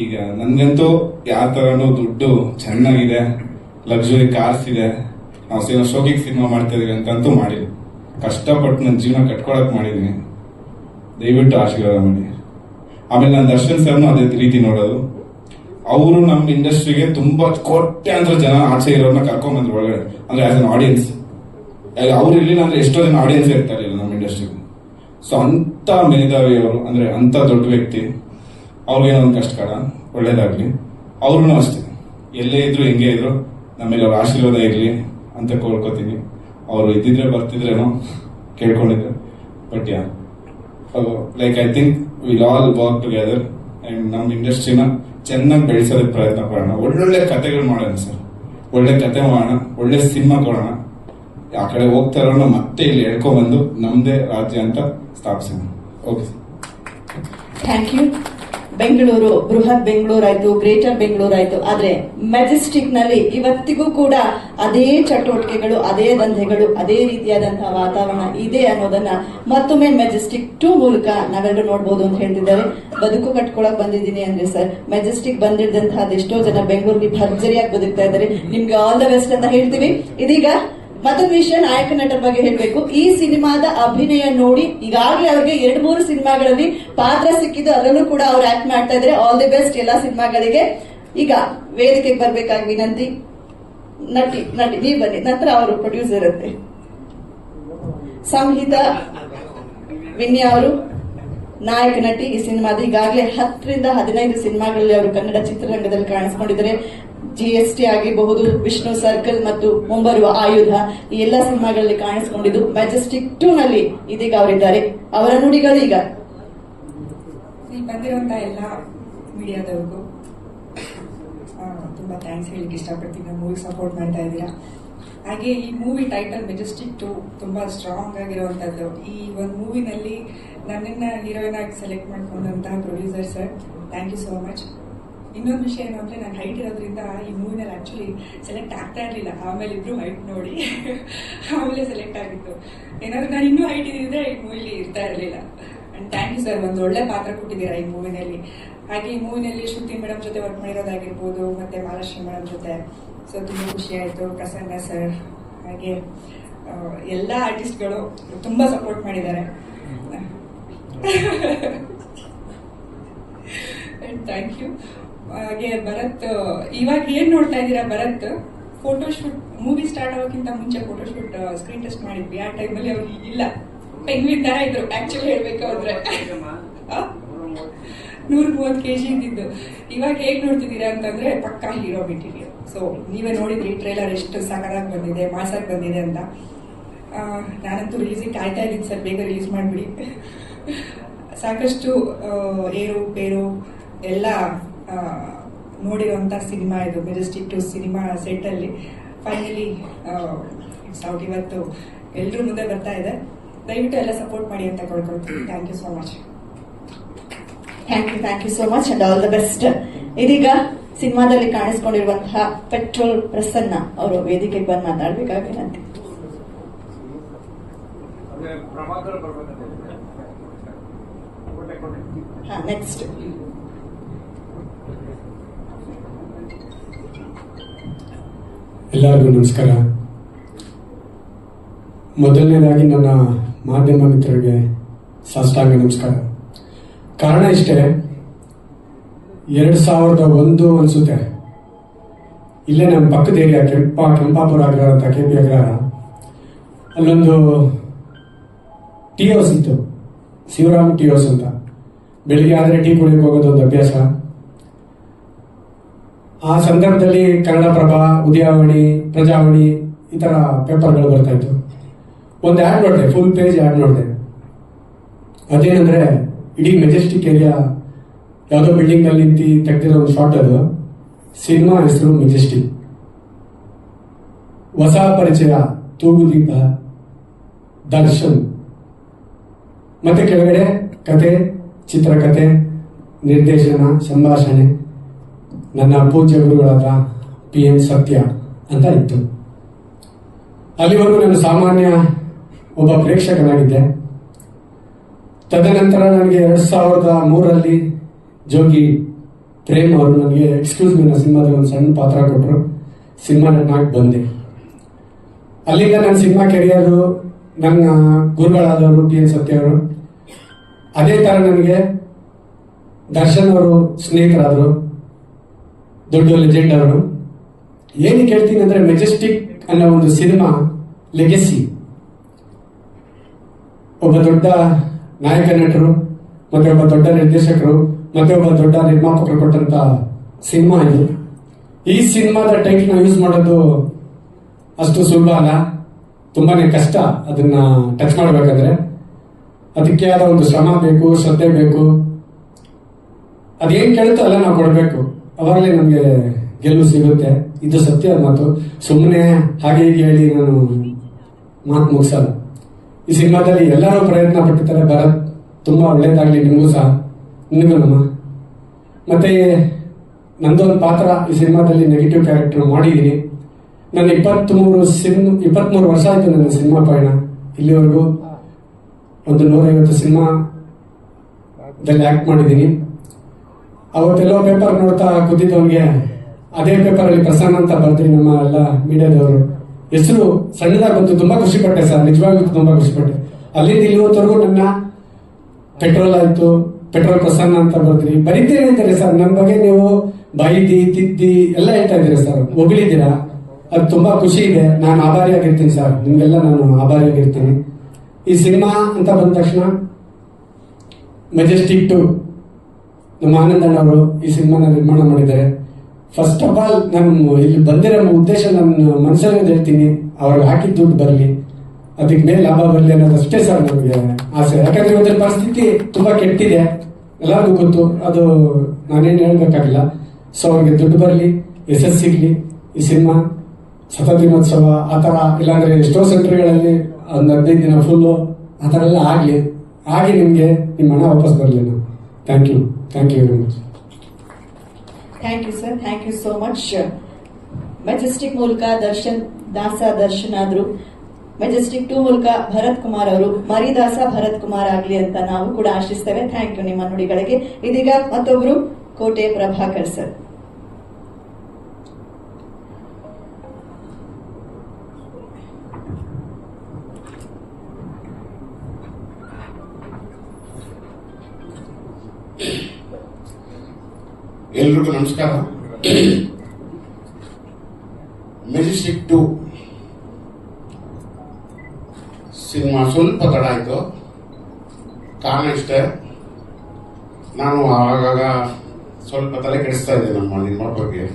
ಈಗ ನನ್ಗಂತೂ ಯಾವ ತರನು ದುಡ್ಡು ಚೆನ್ನಾಗಿದೆ, ಲಕ್ಸುರಿ ಕಾರ್ಸ್ ಇದೆ, ನಾವು ಶೋಕಿಗೆ ಸಿನಿಮಾ ಮಾಡ್ತಾ ಇದೀವಿ ಅಂತಂತೂ ಮಾಡಿಲ್ಲ. ಕಷ್ಟಪಟ್ಟು ನನ್ನ ಜೀವನ ಕಟ್ಕೊಳಕ್ ಮಾಡಿದೀನಿ. ದಯವಿಟ್ಟು ಆಶೀರ್ವಾದ ಮಾಡಿ. ಆಮೇಲೆ ನಾನು ದರ್ಶನ್ ಸರ್ನು ಅದೇ ರೀತಿ ನೋಡೋದು. ಅವರು ನಮ್ಮ ಇಂಡಸ್ಟ್ರಿಗೆ ತುಂಬಾ ಕೋಟ್ಯಾಂತರ ಜನ ಆಚೆ ಇರೋರ್ನ ಕರ್ಕೊಂಡ್ ಬಂದ್ರು ಒಳಗಡೆ, ಅಂದ್ರೆ ಆಸ್ ಅನ್ ಆಡಿಯನ್ಸ್. ಅವ್ರು ಇರ್ಲಿಲ್ಲ ಅಂದ್ರೆ ಎಷ್ಟೋ ಜನ ಆಡಿಯನ್ಸ್ ಇರ್ತಾ ಇರಲಿಲ್ಲ ನಮ್ಮ ಇಂಡಸ್ಟ್ರಿಗೆ. ಸೊ ಅಂತ ಮೇಧಾವಿ ಅವರು, ಅಂದ್ರೆ ಅಂತ ದೊಡ್ಡ ವ್ಯಕ್ತಿ, ಅವ್ರಿಗೇನೋ ಒಂದು ಕಷ್ಟ ಕಾಡ, ಒಳ್ಳೇದಾಗ್ಲಿ. ಅವ್ರೂ ಅಷ್ಟೇ, ಎಲ್ಲೇ ಇದ್ರು ಹೆಂಗೆ ಇದ್ರು ನಮ್ಮೇಲೆ ಅವ್ರ ಆಶೀರ್ವಾದ ಇರ್ಲಿ ಅಂತ ಕೋಳ್ಕೊತೀನಿ. ಅವರು ಇದ್ದಿದ್ರೆ ಬರ್ತಿದ್ರೇನೋ ಕೇಳ್ಕೊಂಡಿದ್ರೆ, but yeah like I think will all work together and ನಮ್ಮ ಇಂಡಸ್ಟ್ರಿನ ಚೆನ್ನಾಗಿ ಬೆಳೆಸೋದಕ್ಕೆ ಪ್ರಯತ್ನ ಪಡೋಣ. ಒಳ್ಳೊಳ್ಳೆ ಕಥೆಗಳು ಮಾಡೋಣ ಸರ್, ಒಳ್ಳೆ ಕತೆ ಮಾಡೋಣ, ಒಳ್ಳೆ ಸಿನಿಮಾ ಕೊಡೋಣ. ಆ ಕಡೆ ಹೋಗ್ತಾ ಇರೋಣ ಮತ್ತೆ ಇಲ್ಲಿ ಹೇಳ್ಕೊಂಡ್ಬಂದು ನಮ್ದೇ ರಾಜ್ಯ ಅಂತ ಸ್ಥಾಪಿಸೋಣ. Okay, thank you. ಬೆಂಗಳೂರು, ಬೃಹತ್ ಬೆಂಗಳೂರು ಆಯ್ತು, ಗ್ರೇಟರ್ ಬೆಂಗಳೂರು ಆಯ್ತು, ಆದ್ರೆ ಮೆಜೆಸ್ಟಿಕ್ ನಲ್ಲಿ ಇವತ್ತಿಗೂ ಕೂಡ ಅದೇ ಚಟುವಟಿಕೆಗಳು, ಅದೇ ದಂಧೆಗಳು, ಅದೇ ರೀತಿಯಾದಂತಹ ವಾತಾವರಣ ಇದೆ ಅನ್ನೋದನ್ನ ಮತ್ತೊಮ್ಮೆ ಮೆಜೆಸ್ಟಿಕ್ 2 ಮೂಲಕ ನಾವೆಲ್ಲರೂ ನೋಡಬಹುದು ಅಂತ ಹೇಳ್ತಿದ್ದಾರೆ. ಬದುಕು ಕಟ್ಕೊಳಕ್ ಬಂದಿದ್ದೀನಿ ಅಂದ್ರೆ ಸರ್, ಮೆಜೆಸ್ಟಿಕ್ ಬಂದಿದ್ದಂತಹ ಅದೆಷ್ಟೋ ಜನ ಬೆಂಗಳೂರಿಗೆ ಭರ್ಜರಿಯಾಗಿ ಬದುಕ್ತಾ ಇದ್ದಾರೆ. ನಿಮ್ಗೆ ಆಲ್ ದ ಬೆಸ್ಟ್ ಅಂತ ಹೇಳ್ತೀವಿ. ಇದೀಗ ಮತ್ತೊಂದು ವಿಷಯ, ನಾಯಕ ನಟರ ಬಗ್ಗೆ ಹೇಳಬೇಕು. ಈ ಸಿನಿಮಾದ ಅಭಿನಯ ನೋಡಿ ಈಗಾಗಲೇ ಅವ್ರಿಗೆ 2-3 ಸಿನಿಮಾಗಳಲ್ಲಿ ಪಾತ್ರ ಸಿಕ್ಕಿದ್ದು, ಅದರಲ್ಲೂ ಕೂಡ ಅವ್ರು ಆಕ್ಟ್ ಮಾಡ್ತಾ ಇದ್ದಾರೆ. ಆಲ್ ದಿ ಬೆಸ್ಟ್ ಎಲ್ಲಾ ಸಿನಿಮಾಗಳಿಗೆ. ಈಗ ವೇದಿಕೆಗೆ ಬರ್ಬೇಕಾಗಿ ವಿನಂತಿ. ನಟಿ ನೀವ್ ಬನ್ನಿ, ನಂತರ ಅವರು ಪ್ರೊಡ್ಯೂಸರ್ ಇರುತ್ತೆ. ಸಂಹಿತಾ ವಿನ್ಯಾ ಅವರು ನಾಯಕ ನಟಿ ಈ ಸಿನಿಮಾದ. ಈಗಾಗಲೇ 10ರಿಂದ 15 ಸಿನಿಮಾಗಳಲ್ಲಿ ಅವರು ಕನ್ನಡ ಚಿತ್ರರಂಗದಲ್ಲಿ ಕಾಣಿಸಿಕೊಂಡಿದ್ದಾರೆ. GST ಆಗಿರಬಹುದು, ವಿಷ್ಣು ಸರ್ಕಲ್ ಮತ್ತು ಮುಂಬರುವ ಆಯುಧ, ಈ ಎಲ್ಲ ಸಿನಿಮಾಗಳಲ್ಲಿ ಕಾಣಿಸಿಕೊಂಡಿದ್ದು. ಮೆಜೆಸ್ಟಿಕ್ 2 ನಲ್ಲಿ ಇದೀಗ ಅವರಿದ್ದಾರೆ. ಅವರ ನುಡಿಗಳು ಈಗ. ಇಲ್ಲಿ ಬಂದಿರುವಂತಹ ಎಲ್ಲ ಮೀಡಿಯಾದವ್ರಿಗೂ ತುಂಬಾ ಥ್ಯಾಂಕ್ಸ್ ಹೇಳಿಕ್ಕೆ ಇಷ್ಟಪಡ್ತೀನಿ. ಮೂವಿ ಸಪೋರ್ಟ್ ಮಾಡ್ತಾ ಇದ್ದೀರಾ. ಹಾಗೆ ಈ ಮೂವಿ ಟೈಟಲ್ ಮೆಜೆಸ್ಟಿಕ್ 2 ತುಂಬಾ ಸ್ಟ್ರಾಂಗ್ ಆಗಿರುವಂತದ್ದು. ಈ ಒಂದು ಮೂವಿನಲ್ಲಿ ನನ್ನನ್ನ ಹೀರೋಯಿನ್ ಆಗಿ ಸೆಲೆಕ್ಟ್ ಮಾಡ್ಕೊಂಡಂತಹ producer sir, thank you so much. ಇನ್ನೊಂದು ವಿಷಯ ಏನು ಅಂದ್ರೆ ನಾನು ಹೈಟ್ ಇರೋದ್ರಿಂದ ಈ ಮೂವಿನಲ್ಲಿ ಆಕ್ಚುಲಿ ಸೆಲೆಕ್ಟ್ ಆಗ್ತಾ ಇರಲಿಲ್ಲ. ಆಮೇಲೆ ಇಬ್ರು ಹೈಟ್ ನೋಡಿ ಆಮೇಲೆ ಸೆಲೆಕ್ಟ್ ಆಗಿತ್ತು. ಏನಾದ್ರು ನಾನು ಇನ್ನೂ ಹೈಟ್ ಇದ್ದಿದ್ರೆ ಈ ಮೂವಿಲಿ ಇರ್ತಾ ಇರಲಿಲ್ಲ. ಅಂಡ್ ಥ್ಯಾಂಕ್ ಯು ಸರ್, ಒಂದು ಒಳ್ಳೆ ಪಾತ್ರ ಕೊಟ್ಟಿದ್ದೀರಾ ಈ ಮೂವಿನಲ್ಲಿ. ಹಾಗೆ ಈ ಮೂವಿನಲ್ಲಿ ಶ್ರುತಿ ಮೇಡಮ್ ಜೊತೆ ವರ್ಕ್ ಮಾಡಿರೋದಾಗಿರ್ಬೋದು, ಮತ್ತೆ ಮಹಾಲಕ್ಷ್ಮಿ ಮೇಡಮ್ ಜೊತೆ. ಸೊ ತುಂಬಾ ಖುಷಿ ಆಯ್ತು. ಪ್ರಸನ್ನ ಸರ್, ಹಾಗೆ ಎಲ್ಲ ಆರ್ಟಿಸ್ಟ್ಗಳು ತುಂಬಾ ಸಪೋರ್ಟ್ ಮಾಡಿದ್ದಾರೆ. Thank you. ಹಾಗೆ ಭರತ್, ಇವಾಗ ಏನ್ ನೋಡ್ತಾ ಇದ್ದೀರಾ ಭರತ್, ಫೋಟೋಶೂಟ್ ಮೂವಿ ಸ್ಟಾರ್ಟ್ ಆಗೋಕ್ಕಿಂತ ಮುಂಚೆ ಫೋಟೋಶೂಟ್ ಸ್ಕ್ರೀನ್ ಟೆಸ್ಟ್ ಮಾಡಿದ್ವಿ. ಆ ಟೈಮಲ್ಲಿ ಅವ್ರು ಇಲ್ಲ, ಪೆಂಗ್ವಿನ್ ತರ ಇದ್ರು ಆಕ್ಚುಲಿ ಹೇಳ್ಬೇಕಾದ್ರೆ. 130 kg ಇದ್ದಿದ್ದು. ಇವಾಗ ಹೇಗ್ ನೋಡ್ತಿದ್ದೀರಾ ಅಂತಂದ್ರೆ ಪಕ್ಕಾ ಹೀರೋ ಮೆಟೀರಿಯಲ್. ಸೊ ನೀವೇ ನೋಡಿದ್ರಿ ಟ್ರೇಲರ್ ಎಷ್ಟು ಸಕರಾಗಿ ಬಂದಿದೆ, ಮಾಸಾಗಿ ಬಂದಿದೆ ಅಂತ. ನಾನಂತೂ ರಿಲೀಸಿಗೆ ಕಾಯ್ತಾ ಇದ್ದೀನಿ ಸರ್, ಬೇಗ ರಿಲೀಸ್ ಮಾಡಿಬಿಡಿ. ಸಾಕಷ್ಟು ಏರು ಪೇರು ಎಲ್ಲ ನೋಡಿರೋಂಥ ಸಿನಿಮಾ ಇದು. ಮೆಜೆಸ್ಟಿಕ್ 2 ಸಿನಿಮಾ ಸೆಟ್ಟಲ್ಲಿ ಫೈನಲಿ ಇಟ್ಸ್ ಔಟ್. ಇವತ್ತು ಎಲ್ಲರೂ ಮುಂದೆ ಬರ್ತಾ ಇದೆ. ದಯವಿಟ್ಟು ಎಲ್ಲ ಸಪೋರ್ಟ್ ಮಾಡಿ ಅಂತ ಕೇಳ್ಕೊಳ್ತೀನಿ. Thank you so much. Thank you so much and all the best. ಇದೀಗ ಸಿನಿಮಾದಲ್ಲಿ ಕಾಣಿಸ್ಕೊಂಡಿರುವಂತಹ ಪೆಟ್ರೋಲ್ ಪ್ರಸನ್ನ ಅವರು ವೇದಿಕೆಗೆ ಬಂದು ಮಾತಾಡ್ಬೇಕಾಗಿ ವಿನಂತಿ. ನೆಕ್ಸ್ಟ್ ಎಲ್ಲರಿಗೂ ನಮಸ್ಕಾರ. ಮೊದಲನೇದಾಗಿ ನನ್ನ ಮಾಧ್ಯಮ ಮಿತ್ರರಿಗೆ ಸಾಷ್ಟಾಂಗ ನಮಸ್ಕಾರ. ಕಾರಣ ಇಷ್ಟೇ, 2001 ಅನ್ಸುತ್ತೆ, ಇಲ್ಲೇ ನಮ್ಮ ಪಕ್ಕದ ಏರಿಯಾ ಕೆಂಪಾಪುರ ಅಗ್ರಹಾರ ಅಂತ, KP ಅಗ್ರಹಾರ, ಅಲ್ಲೊಂದು ಟೀ ಹೌಸ್ ಇತ್ತು, ಶಿವರಾಮ್ ಟೀ ಹೌಸ್ ಅಂತ. ಬೆಳಿಗ್ಗೆ ಆದರೆ ಟೀ ಕುಡಿಯೋಕೆ ಹೋಗೋದು ಒಂದು ಅಭ್ಯಾಸ. ಆ ಸಂದರ್ಭದಲ್ಲಿ ಕನ್ನಡಪ್ರಭ, ಉದಯವಾಣಿ, ಪ್ರಜಾವಾಣಿ ಈ ಥರ ಪೇಪರ್ಗಳು ಬರ್ತಾ ಇತ್ತು. ಒಂದು ಆ್ಯಡ್ ನೋಡಿದೆ, ಫುಲ್ ಪೇಜ್ ಆ್ಯಡ್ ನೋಡಿದೆ. ಅದೇನಂದ್ರೆ ಇಡೀ ಮೆಜೆಸ್ಟಿಕ್ ಏರಿಯಾ ಯಾವುದೋ ಬಿಲ್ಡಿಂಗ್ ನಲ್ಲಿ ನಿಂತು ತೆಗೆದಿರೋ ಒಂದು ಶಾಟ್ ಅದು. ಸಿನಿಮಾ ಹೆಸರು ಮೆಜೆಸ್ಟಿಕ್. ಹೊಸ ಪರಿಚಯ ತೂಗುದೀಪ, ದರ್ಶನ್. ಮತ್ತೆ ಕೆಳಗಡೆ ಕತೆ, ಚಿತ್ರಕಥೆ, ನಿರ್ದೇಶನ, ಸಂಭಾಷಣೆ ನನ್ನ ಪೂಜ್ಯ ಗುರುಗಳಾದ PN ಸತ್ಯ ಅಂತ ಇತ್ತು. ಅಲ್ಲಿವರೆಗೂ ನಾನು ಸಾಮಾನ್ಯ ಒಬ್ಬ ಪ್ರೇಕ್ಷಕನಾಗಿದ್ದೆ. ತದನಂತರ ನನಗೆ 2003ರಲ್ಲಿ ಜೋಗಿ ಪ್ರೇಮ್ ಅವರು ನನಗೆ ಎಕ್ಸ್ಕ್ಯೂಸ್ ಮೀ ಸಿನಿಮಾದಲ್ಲಿ ಒಂದು ಸಣ್ಣ ಪಾತ್ರ ಕೊಟ್ಟರು. ಸಿನಿಮಾ ನಟನಾಗಿ ಬಂದೆ. ಅಲ್ಲಿಂದ ನನ್ನ ಸಿನಿಮಾ ಕೆರಿಯರು, ನನ್ನ ಗುರುಗಳಾದವರು PN ಸತ್ಯ ಅವರು. ಅದೇ ತರ ನನಗೆ ದರ್ಶನ್ ಅವರು ಸ್ನೇಹಿತರಾದರು, ದೊಡ್ಡ ಲೆಜೆಂಡ್ ಅವರು. ಏನಕ್ಕೆ ಹೇಳ್ತೀನಿ ಅಂದ್ರೆ, ಮೆಜೆಸ್ಟಿಕ್ ಅನ್ನೋ ಒಂದು ಸಿನಿಮಾ ಲೆಗೆಸಿ, ಒಬ್ಬ ದೊಡ್ಡ ನಾಯಕ ನಟರು ಮತ್ತೆ ಒಬ್ಬ ದೊಡ್ಡ ನಿರ್ದೇಶಕರು ಮತ್ತೆ ಒಬ್ಬ ದೊಡ್ಡ ನಿರ್ಮಾಪಕರು ಕೊಟ್ಟಂತ ಸಿನಿಮಾ ಇದು. ಈ ಸಿನಿಮಾದ ಟೈಟಲ್ ನ ಯೂಸ್ ಮಾಡೋದು ಅಷ್ಟು ಸುಲಭ ಅಲ್ಲ, ತುಂಬಾನೇ ಕಷ್ಟ. ಅದನ್ನ ಟಚ್ ಮಾಡ್ಬೇಕಂದ್ರೆ ಅದಕ್ಕೆ ಆದ ಒಂದು ಶ್ರಮ ಬೇಕು, ಶ್ರದ್ಧೆ ಬೇಕು. ಅದೇನ್ ಕೇಳುತ್ತೋ ಅಲ್ಲ ನಾವು ಕೊಡ್ಬೇಕು, ಅವಾಗಲೇ ನಮ್ಗೆ ಗೆಲುವು ಸಿಗುತ್ತೆ. ಇದು ಸತ್ಯ ಮಾತು. ಸುಮ್ಮನೆ ಹಾಗೆ ಹೀಗೆ ಹೇಳಿ ನಾನು ಮಾತು ಮುಗಿಸಲ್ಲ. ಈ ಸಿನಿಮಾದಲ್ಲಿ ಎಲ್ಲರೂ ಪ್ರಯತ್ನ ಪಟ್ಟಿದ್ದಾರೆ. ಭರತ್, ತುಂಬಾ ಒಳ್ಳೇದಾಗ್ಲಿ ನಿಮಗೂ ಸಹ, ನಿಮಗೂ ನಮ್ಮ. ಮತ್ತೆ ನಂದೊಂದು ಪಾತ್ರ ಈ ಸಿನಿಮಾದಲ್ಲಿ ನೆಗೆಟಿವ್ ಕ್ಯಾರೆಕ್ಟರ್ ಮಾಡಿದ್ದೀನಿ. ನಾನು 23 ವರ್ಷ ಆಯ್ತು ನನ್ನ ಸಿನಿಮಾ ಪಯಣ. ಇಲ್ಲಿವರೆಗೂ ಒಂದು 150 ಸಿನಿಮಾದಲ್ಲಿ ಆಕ್ಟ್ ಮಾಡಿದ್ದೀನಿ. ಅವತ್ತೆಲ್ಲೋ ಪೇಪರ್ ನೋಡ್ತಾ ಕೂತಿದ್ದವನಿಗೆ ಅದೇ ಪೇಪರ್ ಅಲ್ಲಿ ಪ್ರಸನ್ನ ಅಂತ ಬರ್ತೀವಿ, ನಮ್ಮ ಎಲ್ಲ ಮೀಡಿಯಾದವರು ಹೆಸರು ಸಣ್ಣದಾಗಿ ಬಂತು. ತುಂಬಾ ಖುಷಿ ಪಟ್ಟೆ ಸರ್, ನಿಜವಾಗ್ಲೂ ತುಂಬಾ ಖುಷಿ ಪಟ್ಟೆ. ಅಲ್ಲಿಂದ ಇಲ್ಲಿವರೆಗೂ ನನ್ನ ಪೆಟ್ರೋಲ್ ಆಯ್ತು, ಪೆಟ್ರೋಲ್ ಪ್ರಸನ್ನ ಅಂತ ಬರ್ತೀವಿ, ಬರೀತೇನೆ ಇದ್ದಾರೆ ಸರ್. ನನ್ನ ಬಗ್ಗೆ ನೀವು ಬೈದಿ ತಿದ್ದಿ ಎಲ್ಲ ಹೇಳ್ತಾ ಇದ್ದೀರಾ ಸರ್, ಹೊಗಳಿದ್ದೀರಾ. ಅದು ತುಂಬಾ ಖುಷಿ ಇದೆ. ನಾನು ಆಭಾರಿಯಾಗಿರ್ತೀನಿ ಸರ್, ನಿಮ್ಗೆಲ್ಲ ನಾನು ಆಭಾರಿಯಾಗಿರ್ತೀನಿ. ಈ ಸಿನಿಮಾ ಅಂತ ಬಂದ ತಕ್ಷಣ ಮೆಜೆಸ್ಟಿಕ್ 2 ನಮ್ಮ ಆನಂದಣ್ಣವರು ಈ ಸಿನಿಮಾನ ನಿರ್ಮಾಣ ಮಾಡಿದ್ದಾರೆ. ಫಸ್ಟ್ ಆಫ್ ಆಲ್ ನಾನು ಇಲ್ಲಿ ಬಂದಿರೋ ಉದ್ದೇಶ ನನ್ನ ಮನಸ್ಸಲ್ಲಿ ಹೇಳ್ತೀನಿ, ಅವ್ರಿಗೆ ಹಾಕಿದ ದುಡ್ಡು ಬರಲಿ, ಅದಕ್ಕೆ ಮೇಲೆ ಲಾಭ ಬರಲಿ ಅನ್ನೋದಷ್ಟೇ ಸರ್ ನಮಗೆ ಆಸೆ. ಯಾಕಂದ್ರೆ ಇವತ್ತಿನ ಪರಿಸ್ಥಿತಿ ತುಂಬಾ ಕೆಟ್ಟಿದೆ, ಎಲ್ಲರಿಗೂ ಗೊತ್ತು. ಅದು ನಾನೇನು ಹೇಳ್ಬೇಕಾಗಿಲ್ಲ. ಸೊ ಅವ್ರಿಗೆ ದುಡ್ಡು ಬರಲಿ, ಯಶಸ್ಸು ಸಿಗ್ಲಿ, ಈ ಸಿನಿಮಾ ಶತದಿನೋತ್ಸವ ಆ ಥರ, ಇಲ್ಲಾಂದ್ರೆ ಎಷ್ಟೋ ಸೆಂಟರ್ಗಳಲ್ಲಿ ಒಂದು 15 ದಿನ ಫುಲ್ಲು ಆ ಥರ ಎಲ್ಲ ಆಗಿ ನಿಮಗೆ ನಿಮ್ಮ ಹಣ ವಾಪಸ್ ಬರಲಿ. ನಾವು thank you very much. Thank you sir, thank you so much. Majestic ಮೂಲಕ ದರ್ಶನ್ ಆದ್ರು, ಮೆಜೆಸ್ಟಿಕ್ 2 ಮೂಲಕ ಭರತ್ ಕುಮಾರ್ ಅವರು ಮರಿದಾಸ ಭರತ್ ಕುಮಾರ್ ಆಗ್ಲಿ ಅಂತ ನಾವು ಕೂಡ ಆಶಿಸ್ತೇವೆ. ಥ್ಯಾಂಕ್ ಯು ನಿಮ್ಮ ನುಡಿಗಳಿಗೆ. ಇದೀಗ ಮತ್ತೊಬ್ರು ಕೋಟೆ ಪ್ರಭಾಕರ್ ಸರ್. ಎಲ್ರಿಗೂ ನಮಸ್ಕಾರ. ಮೆಜೆಸ್ಟಿಕ್ 2 ಸಿನಿಮಾ ಸ್ವಲ್ಪ ತಡ ಆಯ್ತು. ಕಾರಣ ಇಷ್ಟೇ, ನಾನು ಆಗಾಗ ಸ್ವಲ್ಪ ತಲೆ ಕೆಡಿಸ್ತಾ ಇದ್ದೆ ನಮ್ಮ ನಿರ್ಮಾಪಕರಿಗೆ.